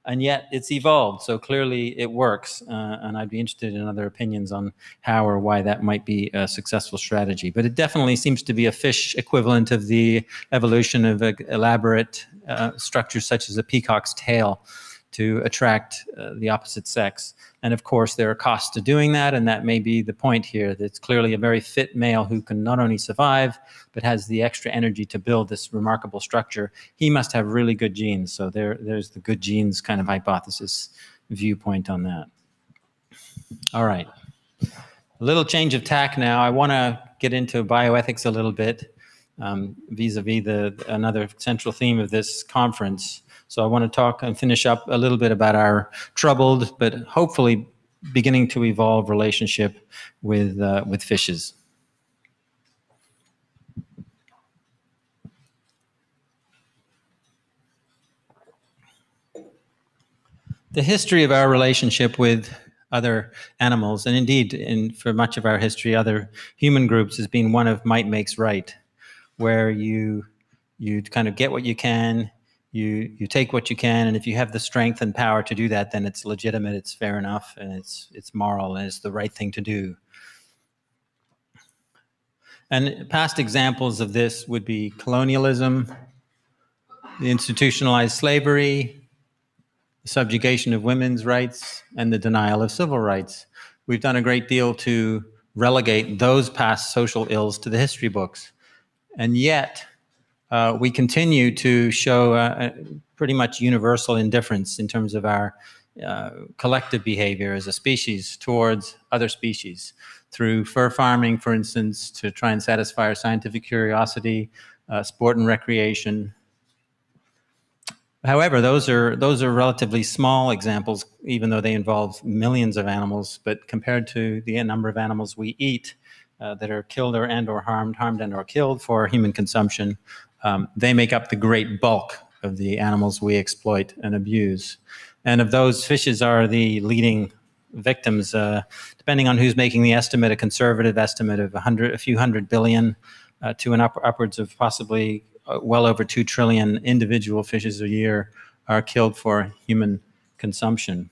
And yet it's evolved, so clearly it works. And I'd be interested in other opinions on how or why that might be a successful strategy. But it definitely seems to be a fish equivalent of the evolution of elaborate structures such as a peacock's tail to attract the opposite sex. And of course, there are costs to doing that, and that may be the point here. That's clearly a very fit male who can not only survive, but has the extra energy to build this remarkable structure. He must have really good genes. So there's the good genes kind of hypothesis viewpoint on that. All right. A little change of tack now. I want to get into bioethics a little bit, vis-a-vis another central theme of this conference. So I want to talk and finish up a little bit about our troubled, but hopefully beginning to evolve relationship with fishes. The history of our relationship with other animals, and indeed for much of our history, other human groups, has been one of might makes right, where you kind of get what you can, you take what you can, and if you have the strength and power to do that, then it's legitimate, it's fair enough, and it's moral, and it's the right thing to do. And past examples of this would be colonialism, the institutionalized slavery, the subjugation of women's rights, and the denial of civil rights. We've done a great deal to relegate those past social ills to the history books. And yet, we continue to show pretty much universal indifference in terms of our collective behavior as a species towards other species. through fur farming, for instance, to try and satisfy our scientific curiosity, sport and recreation. However, those are relatively small examples, even though they involve millions of animals. But compared to the number of animals we eat that are killed or harmed and or killed for human consumption, they make up the great bulk of the animals we exploit and abuse. And of those, fishes are the leading victims. Depending on who's making the estimate, a conservative estimate of a few hundred billion to upwards of possibly well over 2 trillion individual fishes a year are killed for human consumption.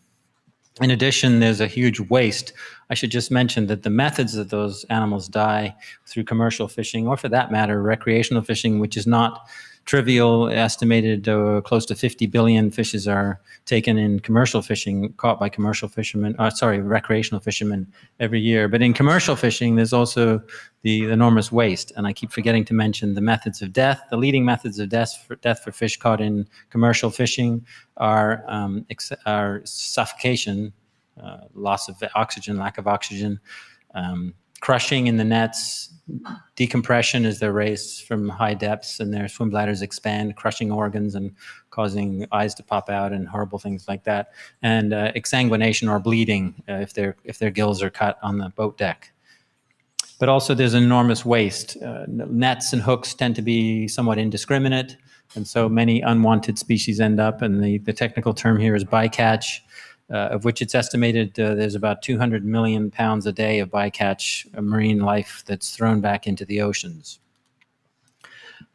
In addition, there's a huge waste. I should just mention that the methods that those animals die through commercial fishing, or for that matter, recreational fishing, which is not trivial, estimated close to 50 billion fishes are taken in commercial fishing, caught by commercial fishermen, recreational fishermen every year. But in commercial fishing, there's also the enormous waste. And I keep forgetting to mention the methods of death. The leading methods of death for fish caught in commercial fishing are suffocation, loss of oxygen, lack of oxygen, crushing in the nets, decompression as they're raised from high depths and their swim bladders expand, crushing organs and causing eyes to pop out and horrible things like that, and exsanguination or bleeding if their gills are cut on the boat deck. But also there's enormous waste. Nets and hooks tend to be somewhat indiscriminate, and so many unwanted species end up, and the technical term here is bycatch, of which it's estimated there's about 200 million pounds a day of bycatch marine life that's thrown back into the oceans.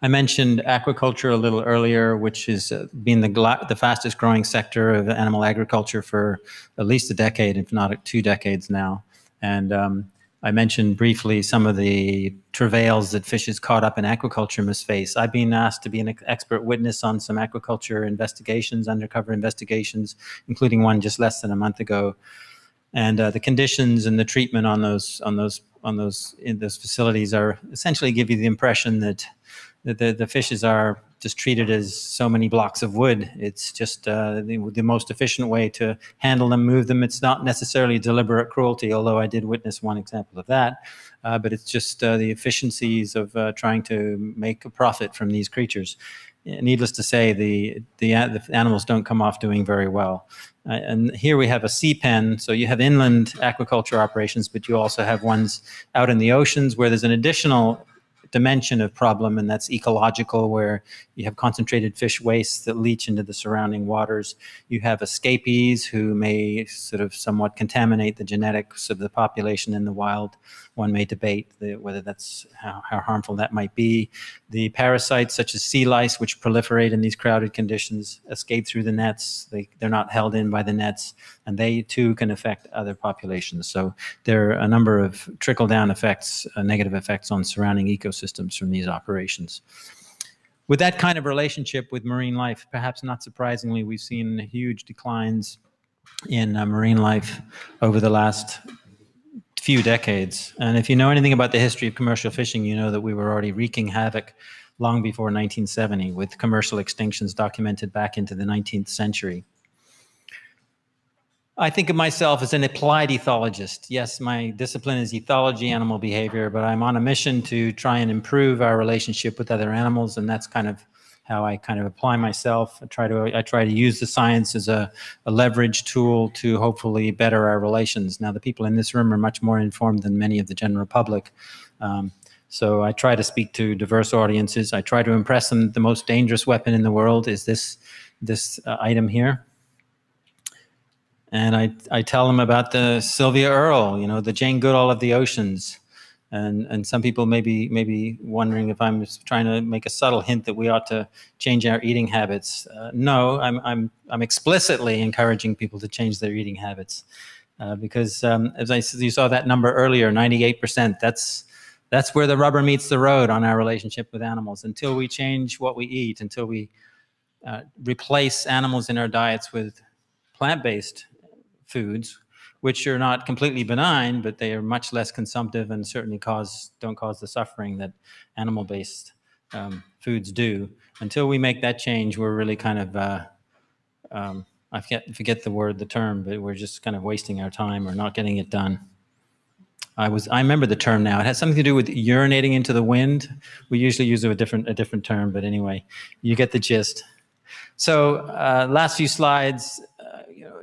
I mentioned aquaculture a little earlier, which has been the fastest growing sector of animal agriculture for at least a decade, if not 2 decades now. And I mentioned briefly some of the travails that fishes caught up in aquaculture must face. I've been asked to be an expert witness on some aquaculture investigations, undercover investigations, including one just less than a month ago. And the conditions and the treatment on those facilities are essentially give you the impression that the fishes are just treated as so many blocks of wood. It's just the most efficient way to handle them, move them. It's not necessarily deliberate cruelty, although I did witness one example of that. But it's just the efficiencies of trying to make a profit from these creatures. Needless to say, the animals don't come off doing very well. And here we have a sea pen. So you have inland aquaculture operations, but you also have ones out in the oceans where there's an additional dimension of problem, and that's ecological, where you have concentrated fish wastes that leach into the surrounding waters. You have escapees who may sort of somewhat contaminate the genetics of the population in the wild. One may debate whether that's how harmful that might be. The parasites such as sea lice, which proliferate in these crowded conditions, escape through the nets. They're not held in by the nets, and they too can affect other populations. So there are a number of trickle-down effects, negative effects on surrounding ecosystems from these operations. With that kind of relationship with marine life, perhaps not surprisingly, we've seen huge declines in marine life over the last few decades. And if you know anything about the history of commercial fishing, you know that we were already wreaking havoc long before 1970, with commercial extinctions documented back into the 19th century. I think of myself as an applied ethologist. Yes, my discipline is ethology, animal behavior, but I'm on a mission to try and improve our relationship with other animals, and that's kind of how I kind of apply myself. I try to use the science as a leverage tool to hopefully better our relations. Now, the people in this room are much more informed than many of the general public. So I try to speak to diverse audiences. I try to impress them that the most dangerous weapon in the world is this item here. And I tell them about the Sylvia Earle, the Jane Goodall of the oceans. And some people may be wondering if I'm trying to make a subtle hint that we ought to change our eating habits. No, I'm explicitly encouraging people to change their eating habits because as you saw that number earlier, 98%. That's where the rubber meets the road on our relationship with animals. Until we change what we eat, until we replace animals in our diets with plant-based foods, which are not completely benign, but they are much less consumptive and certainly don't cause the suffering that animal-based foods do. Until we make that change, we're really kind of, I forget the term, but we're just kind of wasting our time or not getting it done. I remember the term now. It has something to do with urinating into the wind. We usually use a different term, but anyway, you get the gist. So last few slides,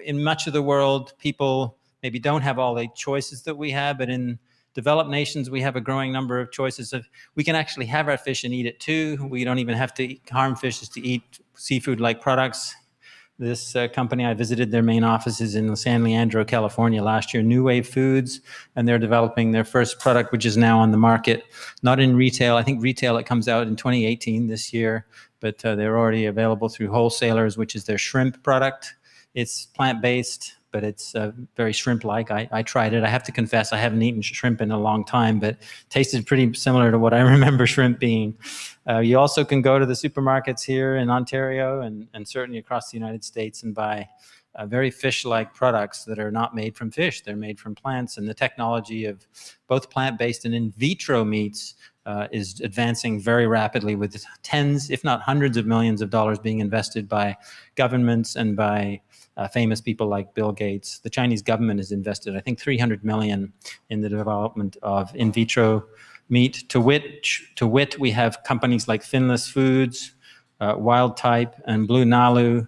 in much of the world, people maybe don't have all the choices that we have, but in developed nations, we have a growing number of choices of, we can actually have our fish and eat it too. We don't even have to harm fishes to eat seafood-like products. This company, I visited their main offices in San Leandro, California last year, New Wave Foods, and they're developing their first product, which is now on the market, not in retail. I think retail, it comes out in 2018 this year, but they're already available through wholesalers, which is their shrimp product. It's plant-based, but it's very shrimp-like. I tried it. I have to confess, I haven't eaten shrimp in a long time, but tasted pretty similar to what I remember shrimp being. You also can go to the supermarkets here in Ontario and certainly across the United States and buy very fish-like products that are not made from fish. They're made from plants, and the technology of both plant-based and in vitro meats is advancing very rapidly, with tens, if not hundreds of millions of dollars being invested by governments and by famous people like Bill Gates. The Chinese government has invested, I think, $300 million in the development of in vitro meat. To wit, we have companies like Finless Foods, Wild Type, and Blue Nalu.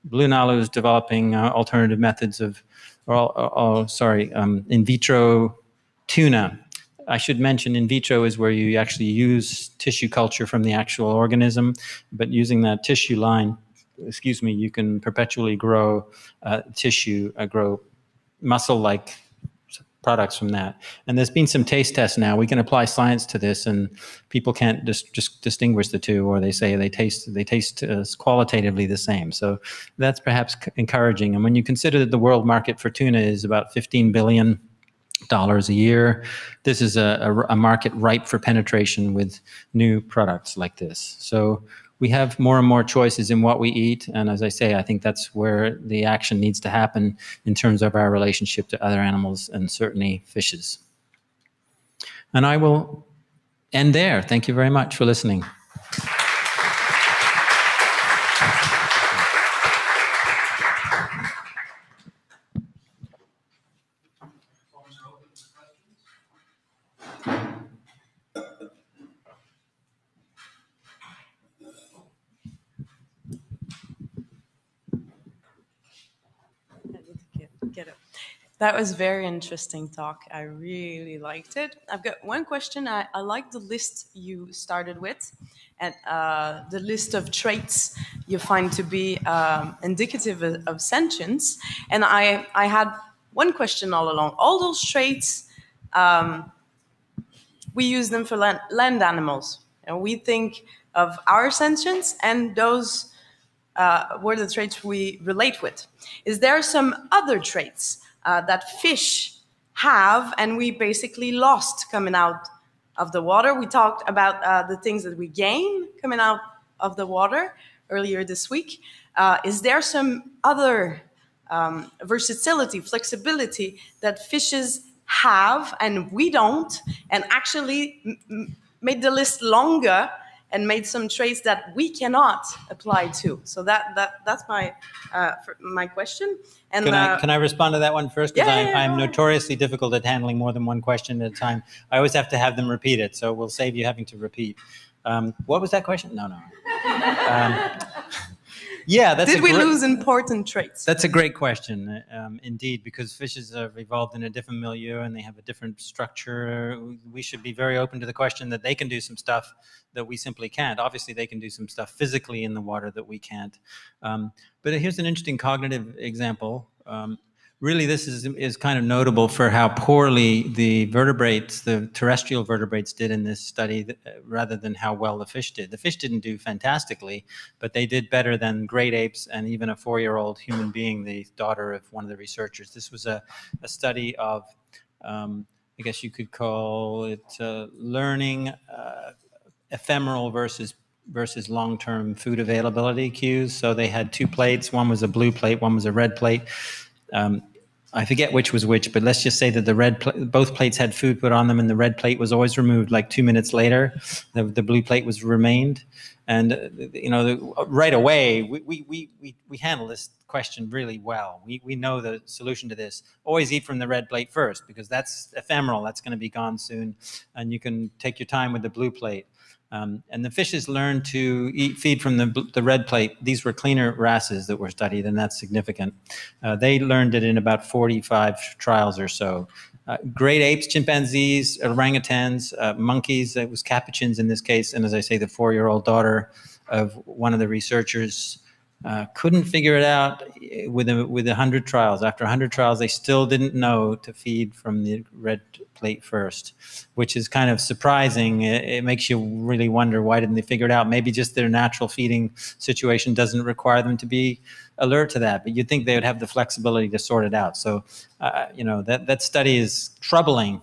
Blue Nalu is developing alternative methods of, in vitro tuna. I should mention in vitro is where you actually use tissue culture from the actual organism, but using that tissue line, you can perpetually grow tissue, grow muscle-like products from that. And there's been some taste tests now. We can apply science to this, and people can't just distinguish the two, or they say they taste qualitatively the same. So that's perhaps encouraging. And when you consider that the world market for tuna is about $15 billion a year, this is a market ripe for penetration with new products like this. So we have more and more choices in what we eat. And as I say, I think that's where the action needs to happen in terms of our relationship to other animals and certainly fishes. And I will end there. Thank you very much for listening. That was a very interesting talk. I really liked it. I've got one question. I like the list you started with, and the list of traits you find to be indicative of sentience. And I had one question all along. All those traits, we use them for land animals. And we think of our sentience, and those were the traits we relate with. Is there some other traits that fish have and we basically lost coming out of the water? We talked about the things that we gain coming out of the water earlier this week. Is there some other versatility, flexibility that fishes have and we don't, and actually made the list longer and made some traits that we cannot apply to? So that's my question. And can I respond to that one first? Because yeah, I'm notoriously difficult at handling more than one question at a time. I always have to have them repeat it, so we'll save you having to repeat. What was that question? No. Yeah, did we lose important traits? That's a great question, indeed, because fishes have evolved in a different milieu and they have a different structure. We should be very open to the question that they can do some stuff that we simply can't. Obviously, they can do some stuff physically in the water that we can't. But here's an interesting cognitive example. Really, this is kind of notable for how poorly the vertebrates, the terrestrial vertebrates, did in this study, rather than how well the fish did. The fish didn't do fantastically, but they did better than great apes and even a 4-year-old human being, the daughter of one of the researchers. This was a study of, I guess you could call it learning ephemeral versus long-term food availability cues. So they had 2 plates. One was a blue plate, one was a red plate. I forget which was which, but let's just say that both plates had food put on them, and the red plate was always removed like 2 minutes later. The blue plate was remained. And, right away, we handle this question really well. We know the solution to this. Always eat from the red plate first, because that's ephemeral. That's going to be gone soon. And you can take your time with the blue plate. And the fishes learn to feed from the red plate. These were cleaner wrasses that were studied, and that's significant. They learned it in about 45 trials or so. Great apes, chimpanzees, orangutans, monkeys, it was capuchins in this case, and as I say, the 4-year-old daughter of one of the researchers couldn't figure it out with 100 trials. After 100 trials, they still didn't know to feed from the red plate first, which is kind of surprising. It makes you really wonder, why didn't they figure it out? Maybe just their natural feeding situation doesn't require them to be alert to that, but you'd think they would have the flexibility to sort it out. So, that study is troubling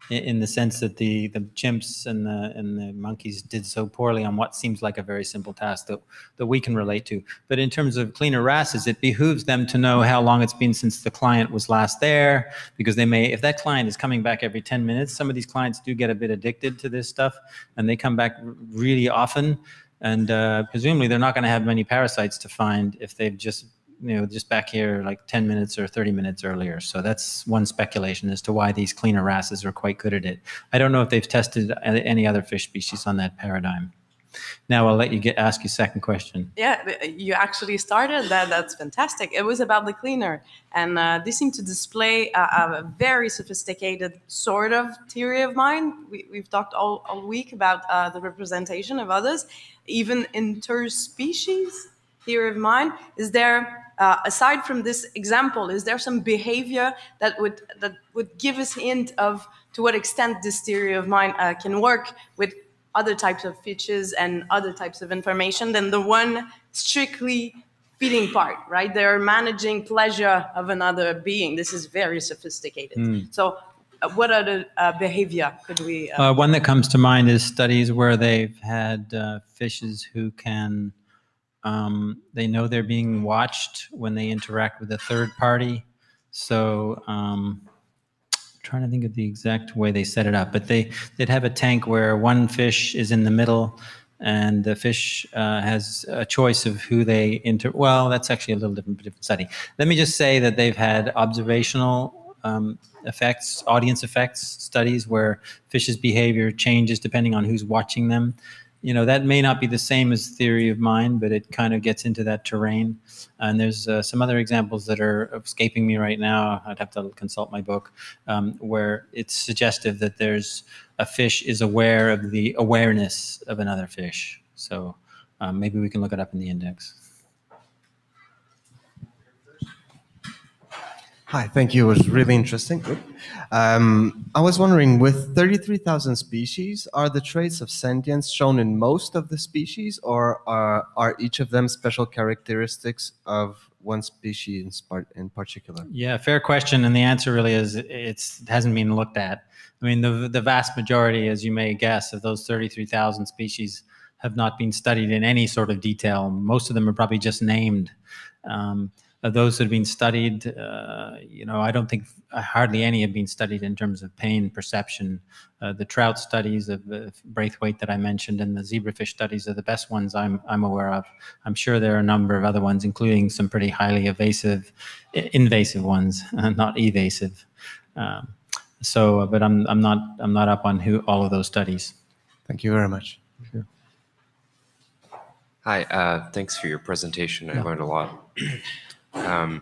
in the sense that the chimps and the monkeys did so poorly on what seems like a very simple task that we can relate to. But in terms of cleaner wrasses, it behooves them to know how long it's been since the client was last there, because they may, if that client is coming back every 10 minutes, some of these clients do get a bit addicted to this stuff, and they come back really often. And presumably they're not going to have many parasites to find if they've just back here like 10 minutes or 30 minutes earlier. So that's one speculation as to why these cleaner wrasses are quite good at it. I don't know if they've tested any other fish species on that paradigm. Now I'll let you ask your second question. Yeah, you actually started that. That's fantastic. It was about the cleaner. And this seemed to display a very sophisticated sort of theory of mind. We've talked all week about the representation of others, even interspecies theory of mind. Is there, aside from this example, is there some behavior that would give us a hint of to what extent this theory of mind can work with other types of fishes and other types of information than the one strictly feeding part, right? They're managing pleasure of another being. This is very sophisticated. So what other behavior could we... one that comes to mind is studies where they've had fishes who can... they know they're being watched when they interact with a third party. So trying to think of the exact way they set it up, but they'd have a tank where one fish is in the middle, and the fish has a choice of who they well, that's actually a little different study. Let me just say that they've had observational effects, audience effects studies where fish's behavior changes depending on who's watching them. That may not be the same as theory of mind, but it kind of gets into that terrain. And there's some other examples that are escaping me right now. I'd have to consult my book, where it's suggestive that a fish is aware of the awareness of another fish. So maybe we can look it up in the index. Hi, thank you. It was really interesting. I was wondering, with 33,000 species, are the traits of sentience shown in most of the species, or are each of them special characteristics of one species in particular? Yeah, fair question. And the answer really is it hasn't been looked at. I mean, the vast majority, as you may guess, of those 33,000 species have not been studied in any sort of detail. Most of them are probably just named. Those that have been studied, I don't think hardly any have been studied in terms of pain perception. The trout studies of Braithwaite that I mentioned and the zebrafish studies are the best ones I'm aware of. I'm sure there are a number of other ones, including some pretty highly invasive ones, not evasive. But I'm not up on all of those studies. Thank you very much. Sure. Hi, thanks for your presentation. I learned a lot. I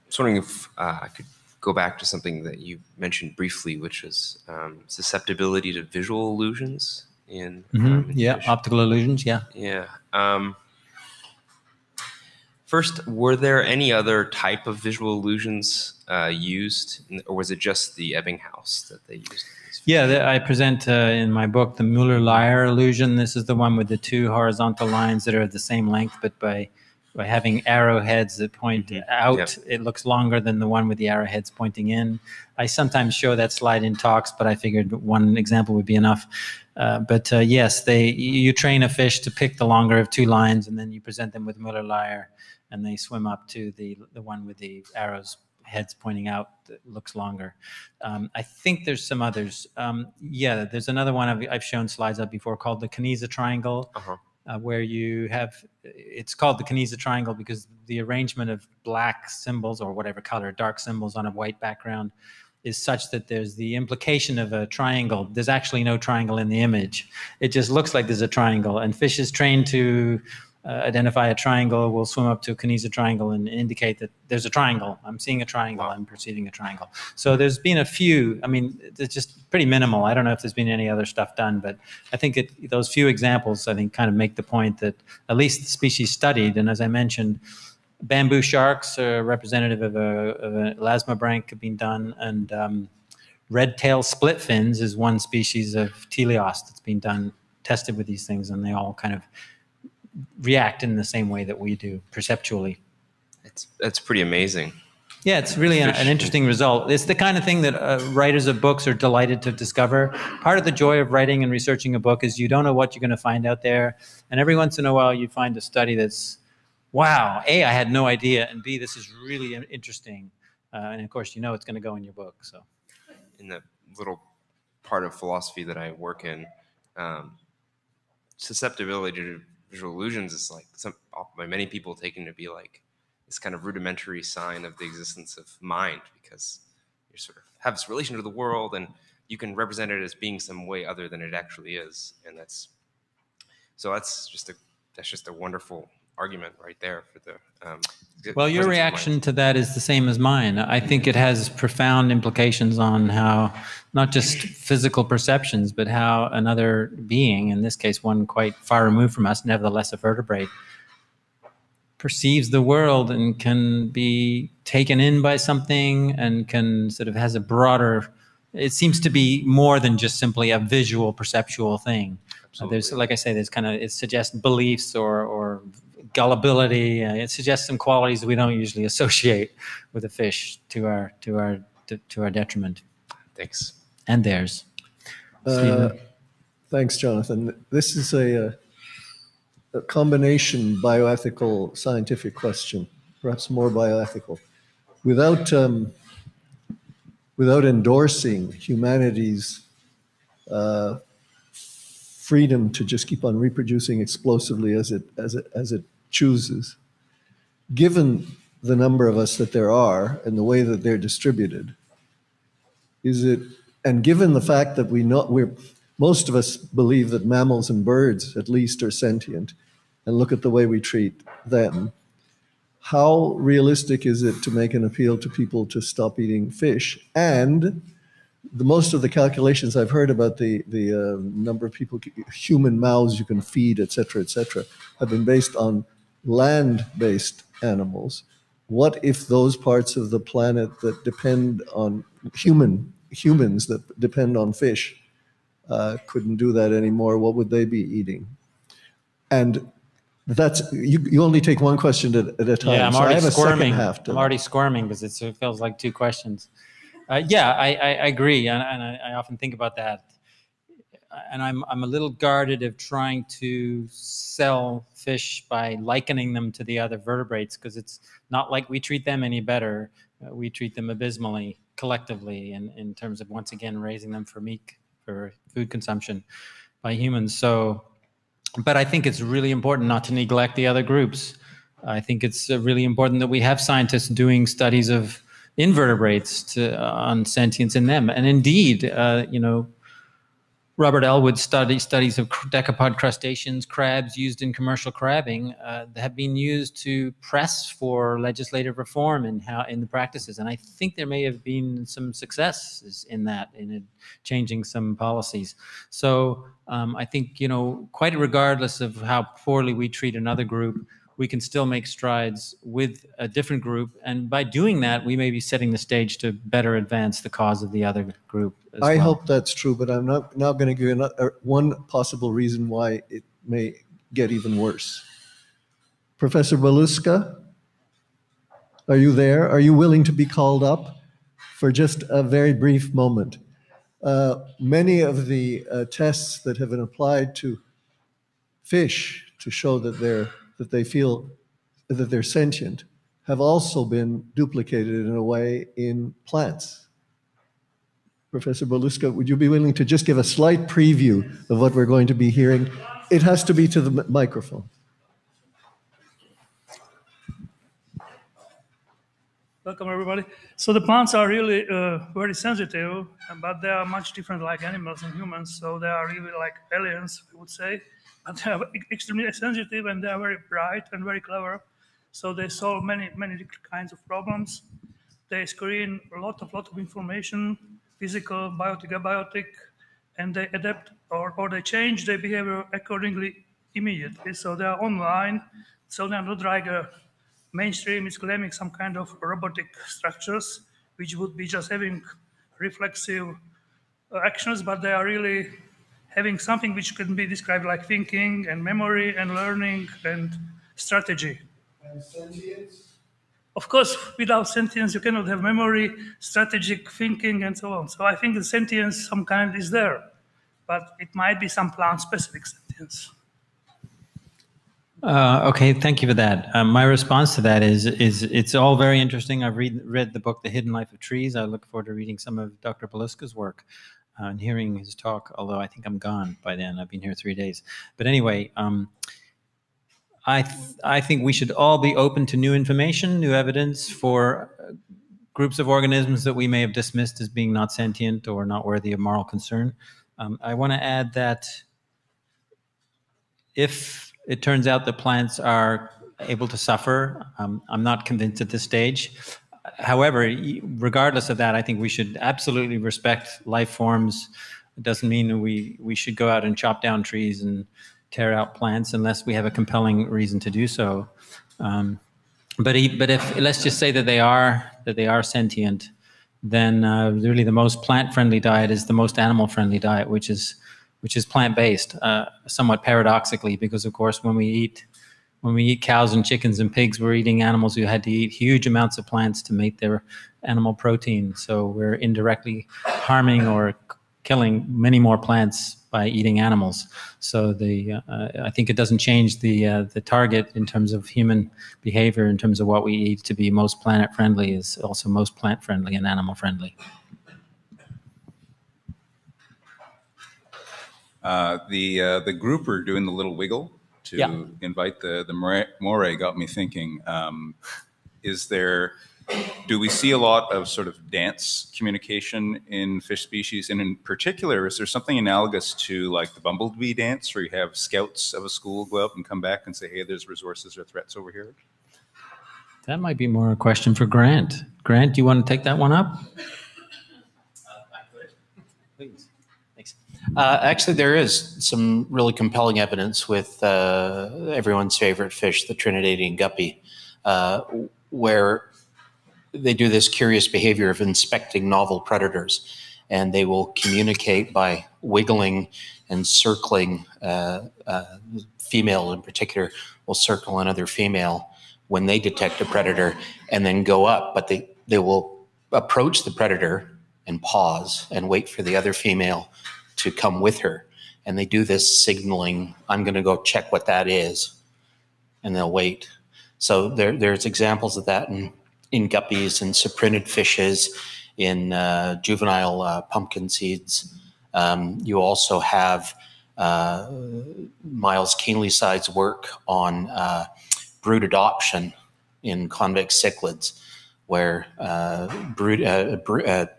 was wondering if I could go back to something that you mentioned briefly, which is susceptibility to visual illusions in fish. Optical illusions, yeah. Yeah. First, were there any other type of visual illusions used, or was it just the Ebbinghaus that they used? Yeah, I present in my book the Mueller-Lyer illusion. This is the one with the two horizontal lines that are the same length, but by having arrowheads that point out, it looks longer than the one with the arrowheads pointing in. I sometimes show that slide in talks, but I figured one example would be enough. Yes, you train a fish to pick the longer of two lines, and then you present them with Mueller-Lyer. and they swim up to the one with the arrows heads pointing out that looks longer. I think there's some others. Yeah, there's another one I've shown slides of before called the Canisa triangle, where you have, it's called the Canisa triangle because the arrangement of black symbols or whatever color, dark symbols on a white background is such that there's the implication of a triangle. There's actually no triangle in the image. It just looks like there's a triangle, and fish is trained to identify a triangle, will swim up to a Canisa triangle and indicate that there's a triangle. I'm seeing a triangle. I'm perceiving a triangle. So there's been a few. I mean, it's just pretty minimal. I don't know if there's been any other stuff done, but I think those few examples, I think, kind of make the point that at least the species studied, and as I mentioned, bamboo sharks are representative of an elasmobranch being done, and red-tail split fins is one species of teleos that's been done, tested with these things, and they all kind of react in the same way that we do perceptually. That's pretty amazing. Yeah, it's really an interesting result. It's the kind of thing that writers of books are delighted to discover. Part of the joy of writing and researching a book is you don't know what you're going to find out there, and every once in a while you find a study that's, wow, A, I had no idea, and B, this is really interesting. And of course, you know it's going to go in your book. So, in the little part of philosophy that I work in, susceptibility to visual illusions is like by many people taken to be like this kind of rudimentary sign of the existence of mind, because you sort of have this relation to the world and you can represent it as being some way other than it actually is, and that's just a wonderful argument right there for the well, your reaction to that is the same as mine. I think it has profound implications on how not just physical perceptions, but how another being, in this case one quite far removed from us, nevertheless a vertebrate, perceives the world and can be taken in by something and can sort of has a broader, it seems to be more than just simply a visual perceptual thing. There's, like I say, there's kind of, it suggests beliefs or gullibility. It suggests some qualities we don't usually associate with a fish to our detriment. Thanks. And theirs. Thanks, Jonathan. This is a combination bioethical scientific question, perhaps more bioethical. Without endorsing humanity's freedom to just keep on reproducing explosively as it chooses, given the number of us that there are and the way that they're distributed, and given the fact that most of us believe that mammals and birds at least are sentient, and look at the way we treat them, how realistic is it to make an appeal to people to stop eating fish? And most of the calculations I've heard about the number of people, human mouths you can feed, et cetera, have been based on land-based animals. What if those parts of the planet that depend on humans that depend on fish couldn't do that anymore? What would they be eating? And that's you only take one question at a time. Yeah, I'm already squirming. I'm already squirming because it feels like two questions. Yeah, I agree, and I often think about that. And I'm a little guarded of trying to sell fish by likening them to the other vertebrates, because it's not like we treat them any better. We treat them abysmally collectively in terms of, once again, raising them for food consumption by humans. So, but I think it's really important not to neglect the other groups. I think it's really important that we have scientists doing studies of invertebrates on sentience in them. And indeed, Robert Elwood's studies of decapod crustaceans, crabs used in commercial crabbing, have been used to press for legislative reform in the practices. And I think there may have been some successes in that, in changing some policies. So I think, quite regardless of how poorly we treat another group, we can still make strides with a different group. And by doing that, we may be setting the stage to better advance the cause of the other group as well. I hope that's true, but I'm now going to give you one possible reason why it may get even worse. Professor Baluska, are you there? Are you willing to be called up for just a very brief moment? Many of the tests that have been applied to fish to show that they feel that they're sentient have also been duplicated in a way in plants. Professor Beluska, would you be willing to just give a slight preview of what we're going to be hearing? It has to be to the microphone. Welcome, everybody. So the plants are really very sensitive, but they are much different like animals and humans. So they are really like aliens, I would say. But they are extremely sensitive, and they are very bright and very clever. So they solve many kinds of problems. They screen a lot of information, physical, biotic, abiotic, and they adapt or they change their behavior accordingly immediately. So they are online. So they are not like a mainstream is claiming some kind of robotic structures, which would be just having reflexive actions, but they are really having something which can be described like thinking and memory and learning and strategy. And sentience? Of course, without sentience, you cannot have memory, strategic thinking, and so on. So I think the sentience, some kind, is there, but it might be some plant-specific sentience. Okay, thank you for that. My response to that is it's all very interesting. I've read the book, The Hidden Life of Trees. I look forward to reading some of Dr. Beluska's work and hearing his talk, although I think I'm gone by then. I've been here 3 days. But anyway, I think we should all be open to new information, new evidence for groups of organisms that we may have dismissed as being not sentient or not worthy of moral concern. I want to add that if it turns out that plants are able to suffer, I'm not convinced at this stage. However, regardless of that, I think we should absolutely respect life forms. It doesn't mean that we should go out and chop down trees and tear out plants unless we have a compelling reason to do so. But if let's just say that they are sentient, then really the most plant-friendly diet is the most animal-friendly diet, which is plant-based, somewhat paradoxically, because of course when we eat cows and chickens and pigs, we're eating animals who had to eat huge amounts of plants to make their animal protein. So we're indirectly harming or killing many more plants by eating animals. So I think it doesn't change the target in terms of human behavior, in terms of what we eat to be most planet-friendly is also most plant-friendly and animal-friendly. The grouper doing the little wiggle to invite the moray got me thinking, do we see a lot of sort of dance communication in fish species? And in particular, is there something analogous to like the bumblebee dance where you have scouts of a school go up and come back and say, hey, there's resources or threats over here? That might be more a question for Grant. Grant, do you want to take that one up? Please. Thanks. Actually, there is some really compelling evidence with everyone's favorite fish, the Trinidadian guppy, where they do this curious behavior of inspecting novel predators, and they will communicate by wiggling and circling. Female in particular will circle another female when they detect a predator and then go up, but they will approach the predator and pause and wait for the other female to come with her. And they do this signaling, I'm going to go check what that is, and they'll wait. So there's examples of that in guppies and cyprinid fishes, in juvenile pumpkin seeds. You also have Miles Keenlyside's work on brood adoption in convex cichlids, where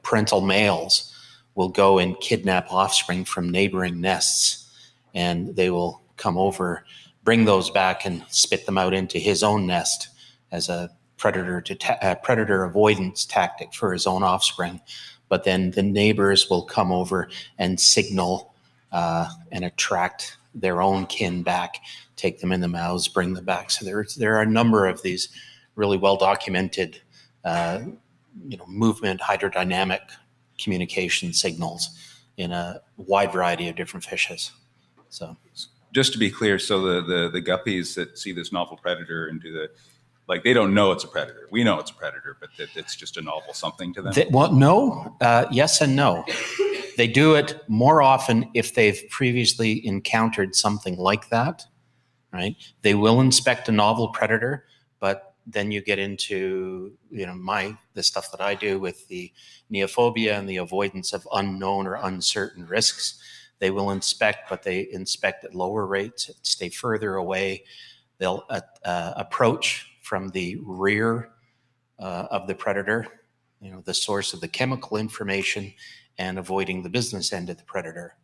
parental males will go and kidnap offspring from neighboring nests, and they will come over, bring those back and spit them out into his own nest as a predator avoidance tactic for his own offspring. But then the neighbors will come over and signal and attract their own kin back, take them in the mouths, bring them back. So there are a number of these really well documented movement, hydrodynamic communication signals in a wide variety of different fishes. So just to be clear, so the guppies that see this novel predator and do the, like, they don't know it's a predator. We know it's a predator, but it's just a novel something to them. Yes and no. They do it more often if they've previously encountered something like that, right? They will inspect a novel predator, then you get into, the stuff that I do with the neophobia and the avoidance of unknown or uncertain risks. They will inspect, but they inspect at lower rates, stay further away. They'll approach from the rear of the predator, the source of the chemical information, and avoiding the business end of the predator,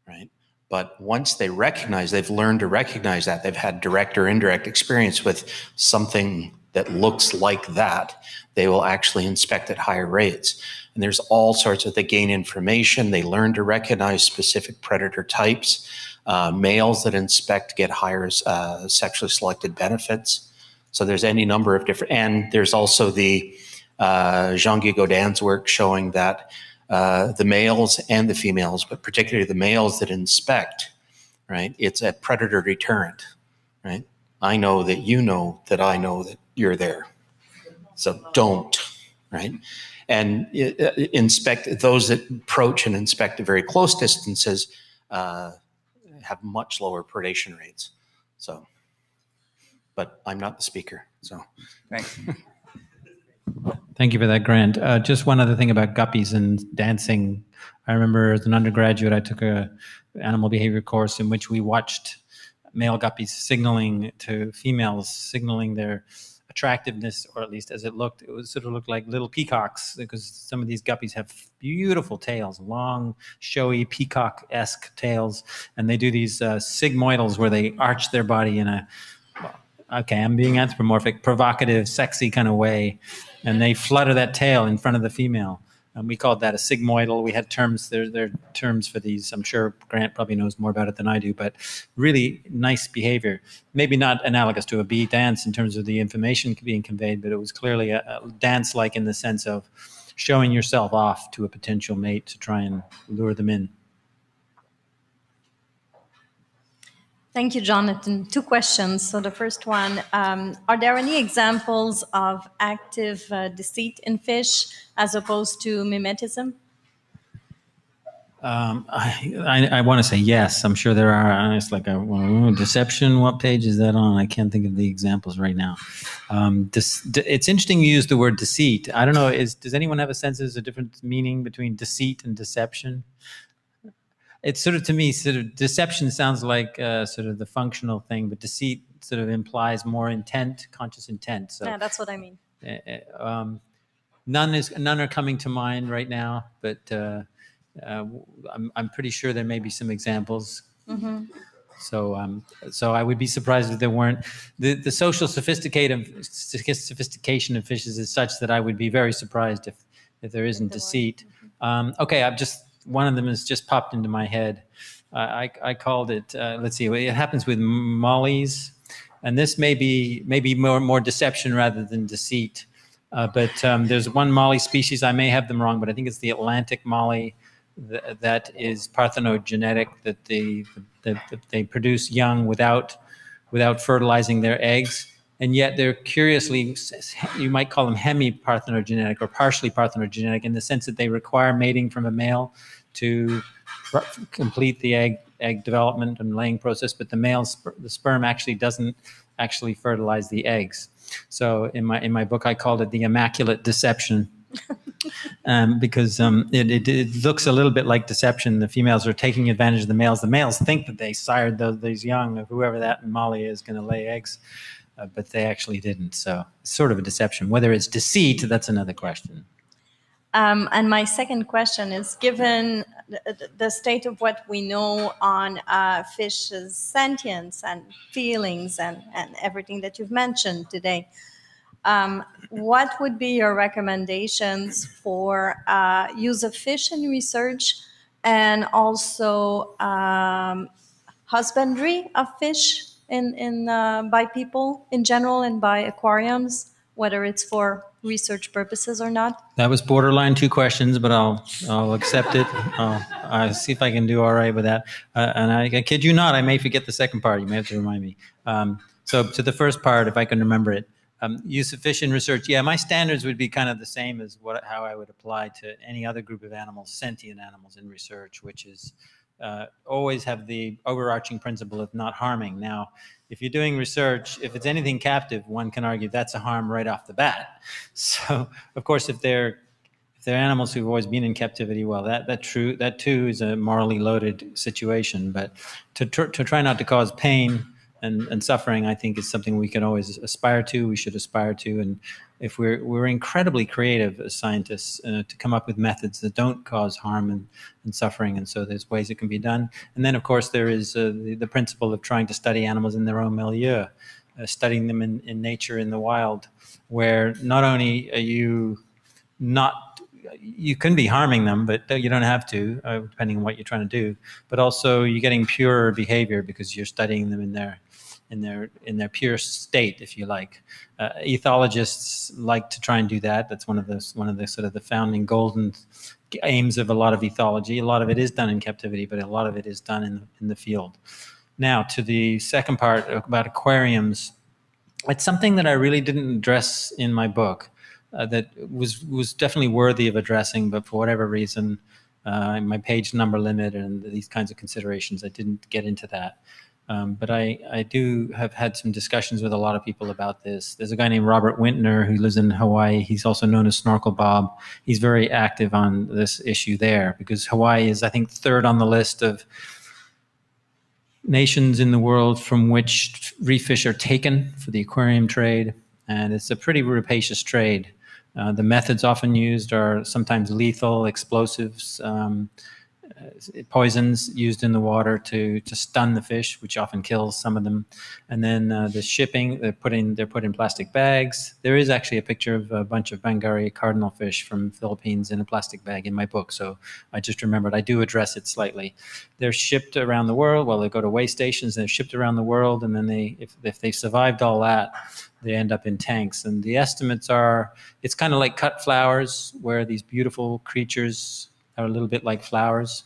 right? But once they've learned to recognize that, they've had direct or indirect experience with something that looks like that, they will actually inspect at higher rates. And there's all sorts they gain information. They learn to recognize specific predator types. Males that inspect get higher sexually selected benefits. So there's any number of different, and there's also the Jean-Guy Gaudin's work showing that the males and the females, but particularly the males that inspect, right, it's a predator deterrent, right? I know that you know that I know that you're there. So don't, right? And inspect those that approach and inspect at very close distances have much lower predation rates. So, but I'm not the speaker, so. Thanks. Thank you for that, Grant. Just one other thing about guppies and dancing. I remember as an undergraduate, I took a animal behavior course in which we watched male guppies signaling to females, signaling their attractiveness, or at least as it sort of looked like little peacocks, because some of these guppies have beautiful tails, long, showy, peacock-esque tails, and they do these sigmoidals where they arch their body in a, okay, I'm being anthropomorphic, provocative, sexy kind of way, and they flutter that tail in front of the female. And we called that a sigmoidal. We had terms, there are terms for these. I'm sure Grant probably knows more about it than I do, but really nice behavior. Maybe not analogous to a bee dance in terms of the information being conveyed, but it was clearly a dance-like in the sense of showing yourself off to a potential mate to try and lure them in. Thank you, Jonathan. 2 questions. So the first one, are there any examples of active deceit in fish as opposed to mimetism? I want to say yes. I'm sure there are. It's like deception. What page is that on? I can't think of the examples right now. It's interesting you use the word deceit. I don't know. Does anyone have a sense there's a different meaning between deceit and deception? It's sort of, to me, sort of deception sounds like sort of the functional thing, but deceit sort of implies more intent, conscious intent. So yeah, that's what I mean. None are coming to mind right now, but I'm pretty sure there may be some examples. Mm-hmm. So I would be surprised if there weren't. The social sophistication of fishes is such that I would be very surprised if there isn't deceit. Okay, one of them has just popped into my head. I called it, let's see, it happens with mollies, and this may be more deception rather than deceit. But there's one molly species, I may have them wrong, but I think it's the Atlantic molly that is parthenogenetic, that they produce young without fertilizing their eggs. And yet they're curiously, you might call them hemi-parthenogenetic or partially parthenogenetic in the sense that they require mating from a male to complete the egg development and laying process, but the sperm actually doesn't actually fertilize the eggs. So in my book, I called it the immaculate deception. Because it looks a little bit like deception. The females are taking advantage of the males. The males think that they sired these young, whoever that molly is, going to lay eggs. But they actually didn't. So it's sort of a deception. Whether it's deceit, that's another question. And my second question is, given the state of what we know on fish's sentience and feelings and everything that you've mentioned today, what would be your recommendations for use of fish in research and also husbandry of fish by people in general and by aquariums, whether it's for research purposes or not? That was borderline 2 questions, but I'll accept it. I'll see if I can do all right with that. And I kid you not, I may forget the second part. You may have to remind me. So to the first part, if I can remember it, use of fish in research. Yeah, my standards would be kind of the same as how I would apply to any other group of animals, sentient animals in research, which is always have the overarching principle of not harming. Now, if you're doing research, if it's anything captive, one can argue that's a harm right off the bat. So, of course, if they're animals who've always been in captivity, well, that too is a morally loaded situation. But to try not to cause pain and suffering, I think, is something we can always aspire to. We should aspire to, and if we're incredibly creative as scientists to come up with methods that don't cause harm and suffering, and so there's ways it can be done. And then, of course, there is the principle of trying to study animals in their own milieu, studying them in nature, in the wild, where not only are you can be harming them, but you don't have to, depending on what you're trying to do. But also, you're getting purer behavior because you're studying them in their pure state, if you like. Ethologists like to try and do that. That's one of the sort of the founding golden aims of a lot of ethology. A lot of it is done in captivity, but a lot of it is done in the field. Now, to the second part about aquariums, it's something that I really didn't address in my book. That was definitely worthy of addressing, but for whatever reason, my page number limit and these kinds of considerations, I didn't get into that. But I do have had some discussions with a lot of people about this. There's a guy named Robert Wintner who lives in Hawaii. He's also known as Snorkel Bob. He's very active on this issue there because Hawaii is, I think, third on the list of nations in the world from which reef fish are taken for the aquarium trade. And it's a pretty rapacious trade. The methods often used are sometimes lethal, explosives, poisons used in the water to stun the fish, which often kills some of them. And then the shipping, they're put in plastic bags. There is actually a picture of a bunch of Bangaria cardinal fish from Philippines in a plastic bag in my book. So I just remembered I do address it slightly. They're shipped around the world. Well, they go to weigh stations, they're shipped around the world, and then if they survived all that, they end up in tanks. And the estimates are, it's kind of like cut flowers, where these beautiful creatures are a little bit like flowers,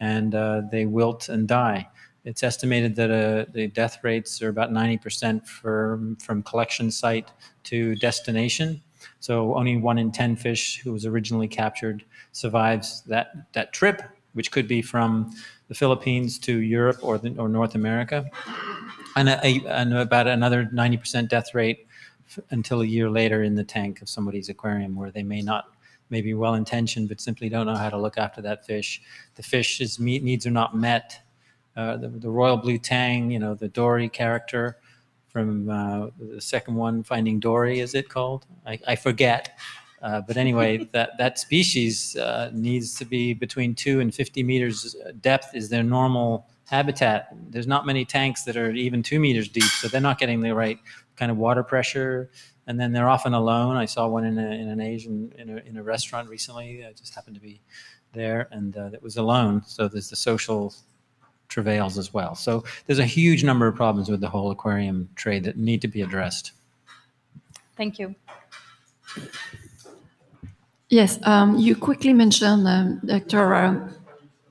and they wilt and die. It's estimated that the death rates are about 90% from collection site to destination. So only 1 in 10 fish who was originally captured survives that trip, which could be from the Philippines to Europe or North America, and about another 90% death rate until a year later in the tank of somebody's aquarium, where they may be well-intentioned, but simply don't know how to look after that fish. The fish's needs are not met. The royal blue tang, the Dory character from the second one, Finding Dory, is it called? I forget. But anyway, that species needs to be between 2 and 50 meters depth is their normal habitat. There's not many tanks that are even 2 meters deep, so they're not getting the right kind of water pressure. And then they're often alone. I saw one in an Asian in a restaurant recently. I just happened to be there, and it was alone. So there's the social travails as well. So there's a huge number of problems with the whole aquarium trade that need to be addressed. Thank you. Yes, you quickly mentioned Dr.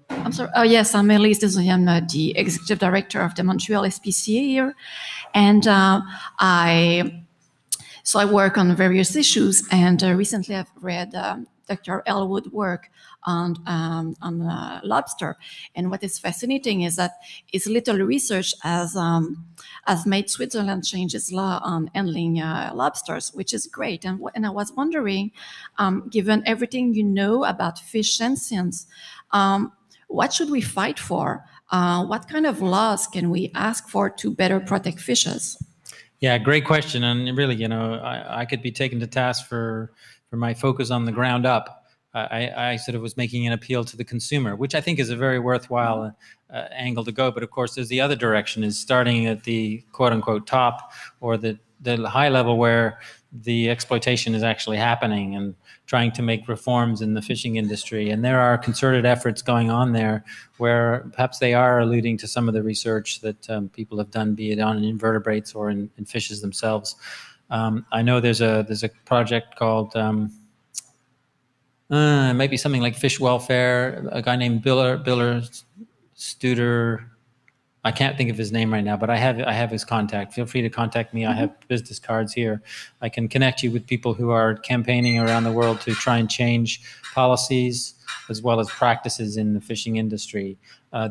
I'm sorry. Oh, yes, I'm Elise Desorian, the executive director of the Montreal SPCA here, and So I work on various issues, and recently I've read Dr. Elwood's work on lobster. And what is fascinating is that his little research has made Switzerland change its law on handling lobsters, which is great. And I was wondering, given everything you know about fish sentience, what should we fight for? What kind of laws can we ask for to better protect fishes? Yeah, great question. And really, I could be taken to task for my focus on the ground up. I sort of was making an appeal to the consumer, which I think is a very worthwhile angle to go. But of course, there's the other direction, is starting at the quote unquote top, or the high level where the exploitation is actually happening, and trying to make reforms in the fishing industry. And there are concerted efforts going on there where perhaps they are alluding to some of the research that people have done, be it on invertebrates or in fishes themselves. I know there's a project called maybe something like Fish Welfare. A guy named Biller Studer, I can't think of his name right now, but I have his contact. Feel free to contact me. I have business cards here. I can connect you with people who are campaigning around the world to try and change policies as well as practices in the fishing industry.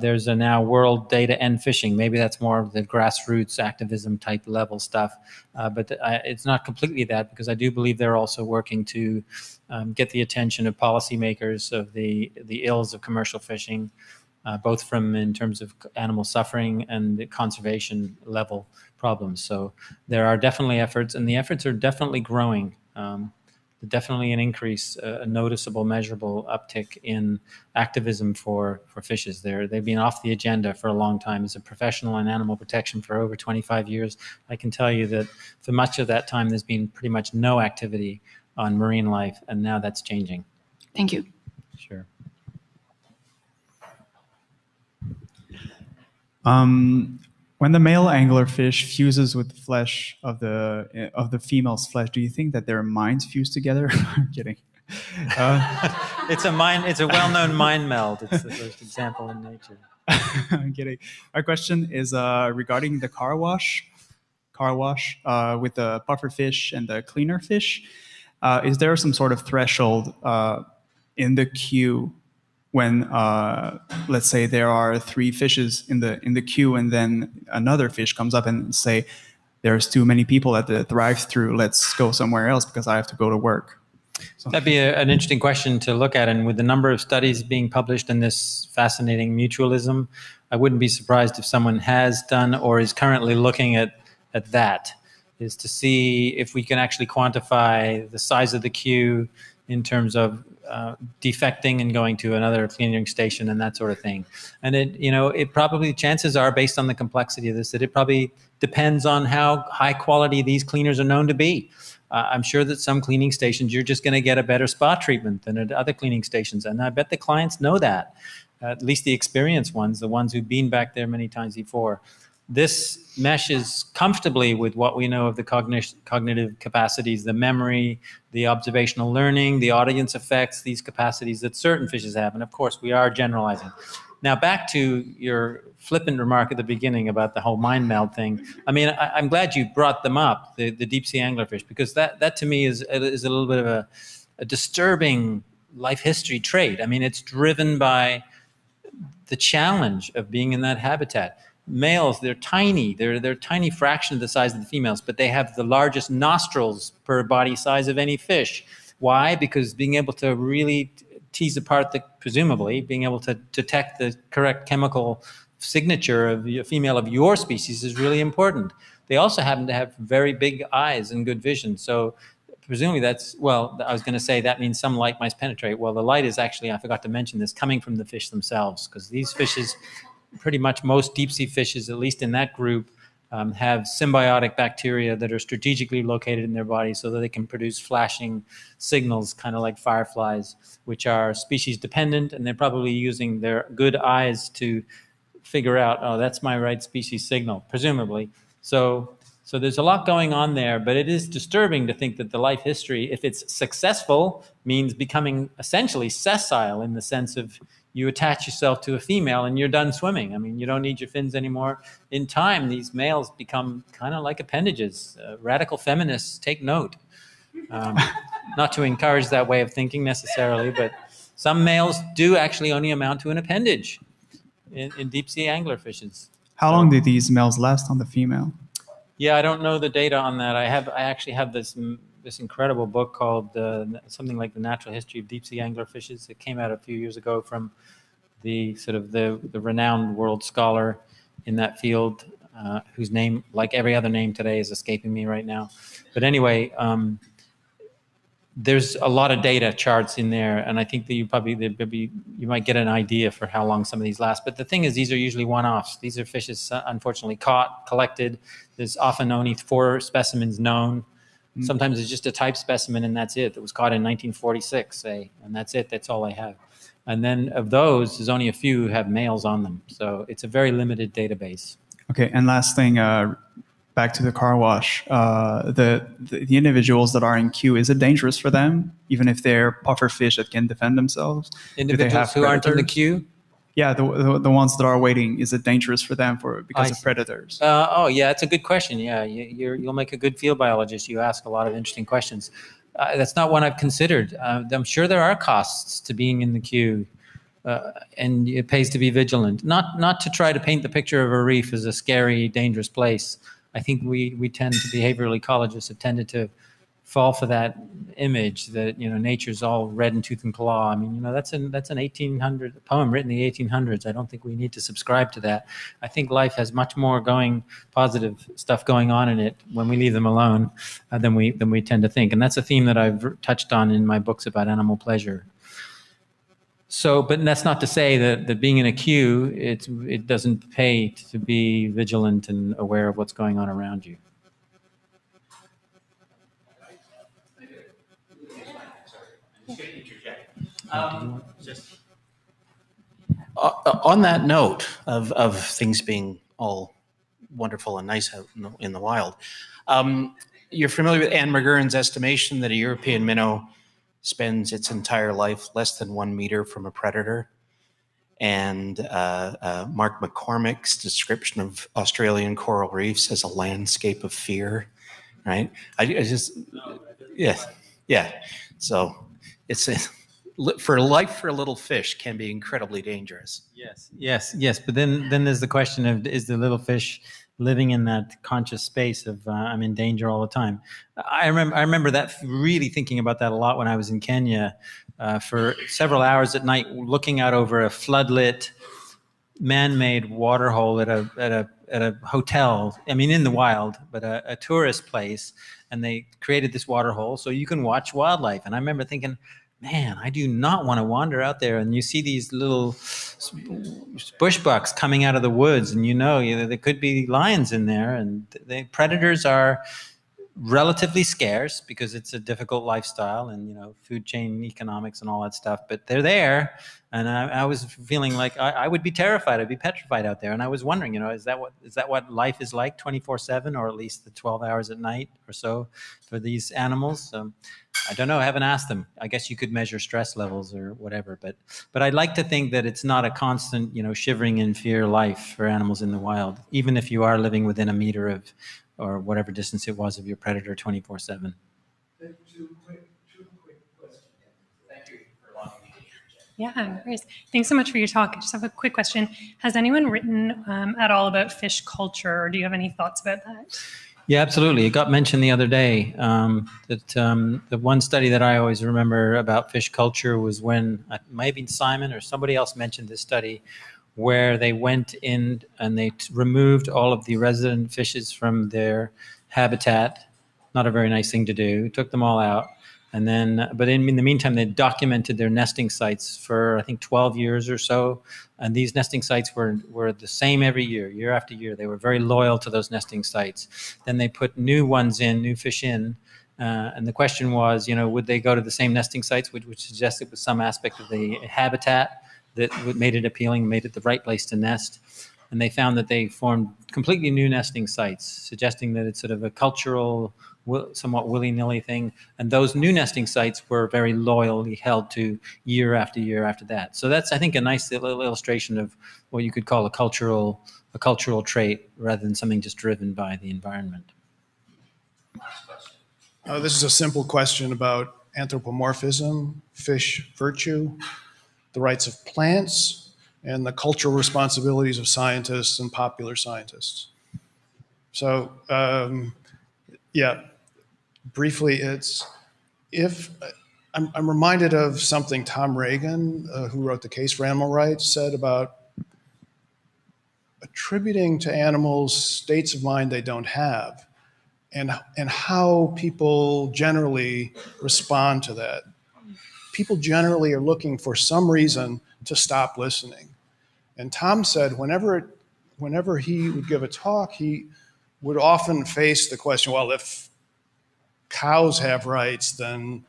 There's a now World Data End Fishing. Maybe that's more of the grassroots activism type level stuff, but it's not completely that, because I do believe they're also working to get the attention of policymakers of the ills of commercial fishing, both from in terms of animal suffering and the conservation level problems. So there are definitely efforts, and the efforts are definitely growing. Definitely an increase, a noticeable, measurable uptick in activism for fishes. They've been off the agenda for a long time. As a professional in animal protection for over 25 years, I can tell you that for much of that time, there's been pretty much no activity on marine life, and now that's changing. Thank you. Sure. When the male anglerfish fuses with the flesh of the female's flesh, do you think that their minds fuse together? I'm kidding. It's a well-known mind meld. It's the first example in nature. I'm kidding. Our question is regarding the car wash with the puffer fish and the cleaner fish. Is there some sort of threshold in the queue when, let's say, there are 3 fishes in the queue, and then another fish comes up and say, "There's too many people at the drive-through. Let's go somewhere else because I have to go to work." So. That'd be an interesting question to look at, and with the number of studies being published in this fascinating mutualism, I wouldn't be surprised if someone has done or is currently looking at that, is to see if we can actually quantify the size of the queue in terms of defecting and going to another cleaning station and that sort of thing. And it probably, chances are, based on the complexity of this, that it probably depends on how high quality these cleaners are known to be. I'm sure that some cleaning stations, you're just going to get a better spot treatment than at other cleaning stations. And I bet the clients know that, at least the experienced ones, the ones who've been back there many times before. This meshes comfortably with what we know of the cognitive capacities, the memory, the observational learning, the audience effects, these capacities that certain fishes have. And of course, we are generalizing. Now, back to your flippant remark at the beginning about the whole mind meld thing. I mean, I'm glad you brought them up, the deep sea anglerfish, because that to me is a little bit of a disturbing life history trait. I mean, it's driven by the challenge of being in that habitat. Males, they're tiny. They're a tiny fraction of the size of the females, but they have the largest nostrils per body size of any fish. Why? Because being able to really tease apart presumably being able to detect the correct chemical signature of a female of your species is really important. They also happen to have very big eyes and good vision. So presumably I was going to say that means some light might penetrate. Well, the light is actually, I forgot to mention this, coming from the fish themselves, because these fishes, pretty much most deep sea fishes, at least in that group, have symbiotic bacteria that are strategically located in their body so that they can produce flashing signals, kind of like fireflies, which are species dependent, and they're probably using their good eyes to figure out, oh, that's my right species signal, presumably. So there's a lot going on there, but it is disturbing to think that the life history, if it's successful, means becoming essentially sessile, in the sense of you attach yourself to a female and you're done swimming. I mean, you don't need your fins anymore. In time, these males become kind of like appendages. Radical feminists, take note. Not to encourage that way of thinking necessarily, but some males do actually only amount to an appendage in deep sea anglerfishes. How long do these males last on the female? Yeah, I don't know the data on that. I actually have this incredible book called something like The Natural History of Deep Sea Anglerfishes. It came out a few years ago from the renowned world scholar in that field, whose name, like every other name today, is escaping me right now. But anyway, there's a lot of data charts in there, and I think that you might get an idea for how long some of these last. But the thing is, these are usually one-offs. These are fishes unfortunately caught, collected. There's often only 4 specimens known. Sometimes it's just a type specimen and that's it. That was caught in 1946, say, and that's it. That's all I have. And then of those, there's only a few who have males on them. So it's a very limited database. Okay, and last thing, back to the car wash. The individuals that are in queue, is it dangerous for them, even if they're puffer fish that can defend themselves? Individuals who aren't in the queue? Yeah, the ones that are waiting, is it dangerous for them because of predators? Oh, yeah, that's a good question. Yeah, you'll make a good field biologist. You ask a lot of interesting questions. That's not one I've considered. I'm sure there are costs to being in the queue, and it pays to be vigilant. Not to try to paint the picture of a reef as a scary, dangerous place. I think we tend to, behavioral ecologists have tended to fall for that image that nature's all red in tooth and claw. I mean, that's an 1800 poem written in the 1800s. I don't think we need to subscribe to that. I think life has much more positive stuff going on in it when we leave them alone than we tend to think. And that's a theme that I've touched on in my books about animal pleasure. So, but that's not to say that being in a queue, it doesn't pay to be vigilant and aware of what's going on around you. On that note of things being all wonderful and nice out in the wild, you're familiar with Anne McGurran's estimation that a European minnow spends its entire life less than 1 meter from a predator, and Mark McCormick's description of Australian coral reefs as a landscape of fear, right? I just, yeah. So it's for life for a little fish can be incredibly dangerous. Yes. But then there's the question of, is the little fish living in that conscious space of I'm in danger all the time? I remember that, really thinking about that a lot when I was in Kenya for several hours at night, looking out over a floodlit, man-made waterhole at a hotel. I mean, in the wild, but a tourist place, and they created this waterhole so you can watch wildlife. And I remember thinking, man, I do not want to wander out there. And you see these little bush bucks coming out of the woods, and there could be lions in there, and the predators are relatively scarce because it's a difficult lifestyle and food chain economics and all that stuff, but they're there. And I was feeling like I would be terrified. I'd be petrified out there. And I was wondering, is that what life is like 24/7, or at least the 12 hours at night or so for these animals? I don't know. I haven't asked them. I guess you could measure stress levels or whatever, but I'd like to think that it's not a constant, shivering in fear life for animals in the wild, even if you are living within a meter of, or whatever distance it was, of your predator 24/7. Two quick questions. Thank you for allowing me to interject. Yeah, no worries. Thanks so much for your talk. I just have a quick question. Has anyone written at all about fish culture, or do you have any thoughts about that? Yeah, absolutely. It got mentioned the other day that the one study that I always remember about fish culture was when, it might have been Simon or somebody else mentioned this study, where they went in and they removed all of the resident fishes from their habitat. Not a very nice thing to do. Took them all out. And then, but in the meantime, they documented their nesting sites for, I think, 12 years or so. And these nesting sites were the same every year after year. They were very loyal to those nesting sites. Then they put new fish in. And the question was, would they go to the same nesting sites, which suggested with some aspect of the habitat that made it appealing, made it the right place to nest. And they found that they formed completely new nesting sites, suggesting that it's sort of a cultural, somewhat willy-nilly thing. And those new nesting sites were very loyally held to year after year after that. So that's, I think, a nice little illustration of what you could call a cultural trait rather than something just driven by the environment. This is a simple question about anthropomorphism, fish virtue, the rights of plants, and the cultural responsibilities of scientists and popular scientists. So, briefly, I'm reminded of something Tom Reagan, who wrote The Case for Animal Rights, said about attributing to animals states of mind they don't have, and how people generally respond to that. People generally are looking for some reason to stop listening. And Tom said whenever he would give a talk, he would often face the question, well, if cows have rights, then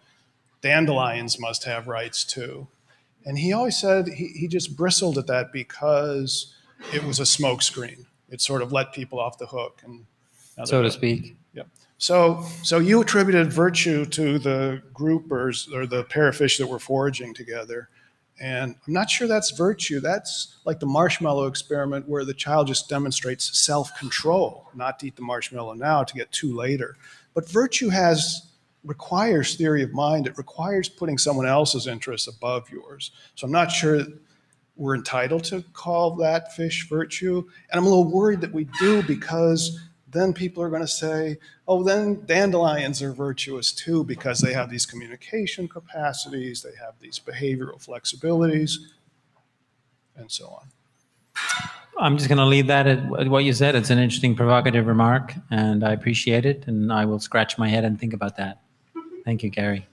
dandelions must have rights too. And he always said he just bristled at that because it was a smokescreen. It sort of let people off the hook. And so to speak. Yeah. So you attributed virtue to the groupers or the pair of fish that were foraging together, And I'm not sure that's virtue. That's like the marshmallow experiment where the child just demonstrates self-control, not to eat the marshmallow now, to get two later. But virtue requires theory of mind. It requires putting someone else's interests above yours. So I'm not sure we're entitled to call that fish virtue. And I'm a little worried that we do, because then people are going to say, oh, then dandelions are virtuous too, because they have these communication capacities, they have these behavioral flexibilities, and so on. I'm just going to leave that at what you said. It's an interesting, provocative remark, and I appreciate it, and I will scratch my head and think about that. Thank you, Gary.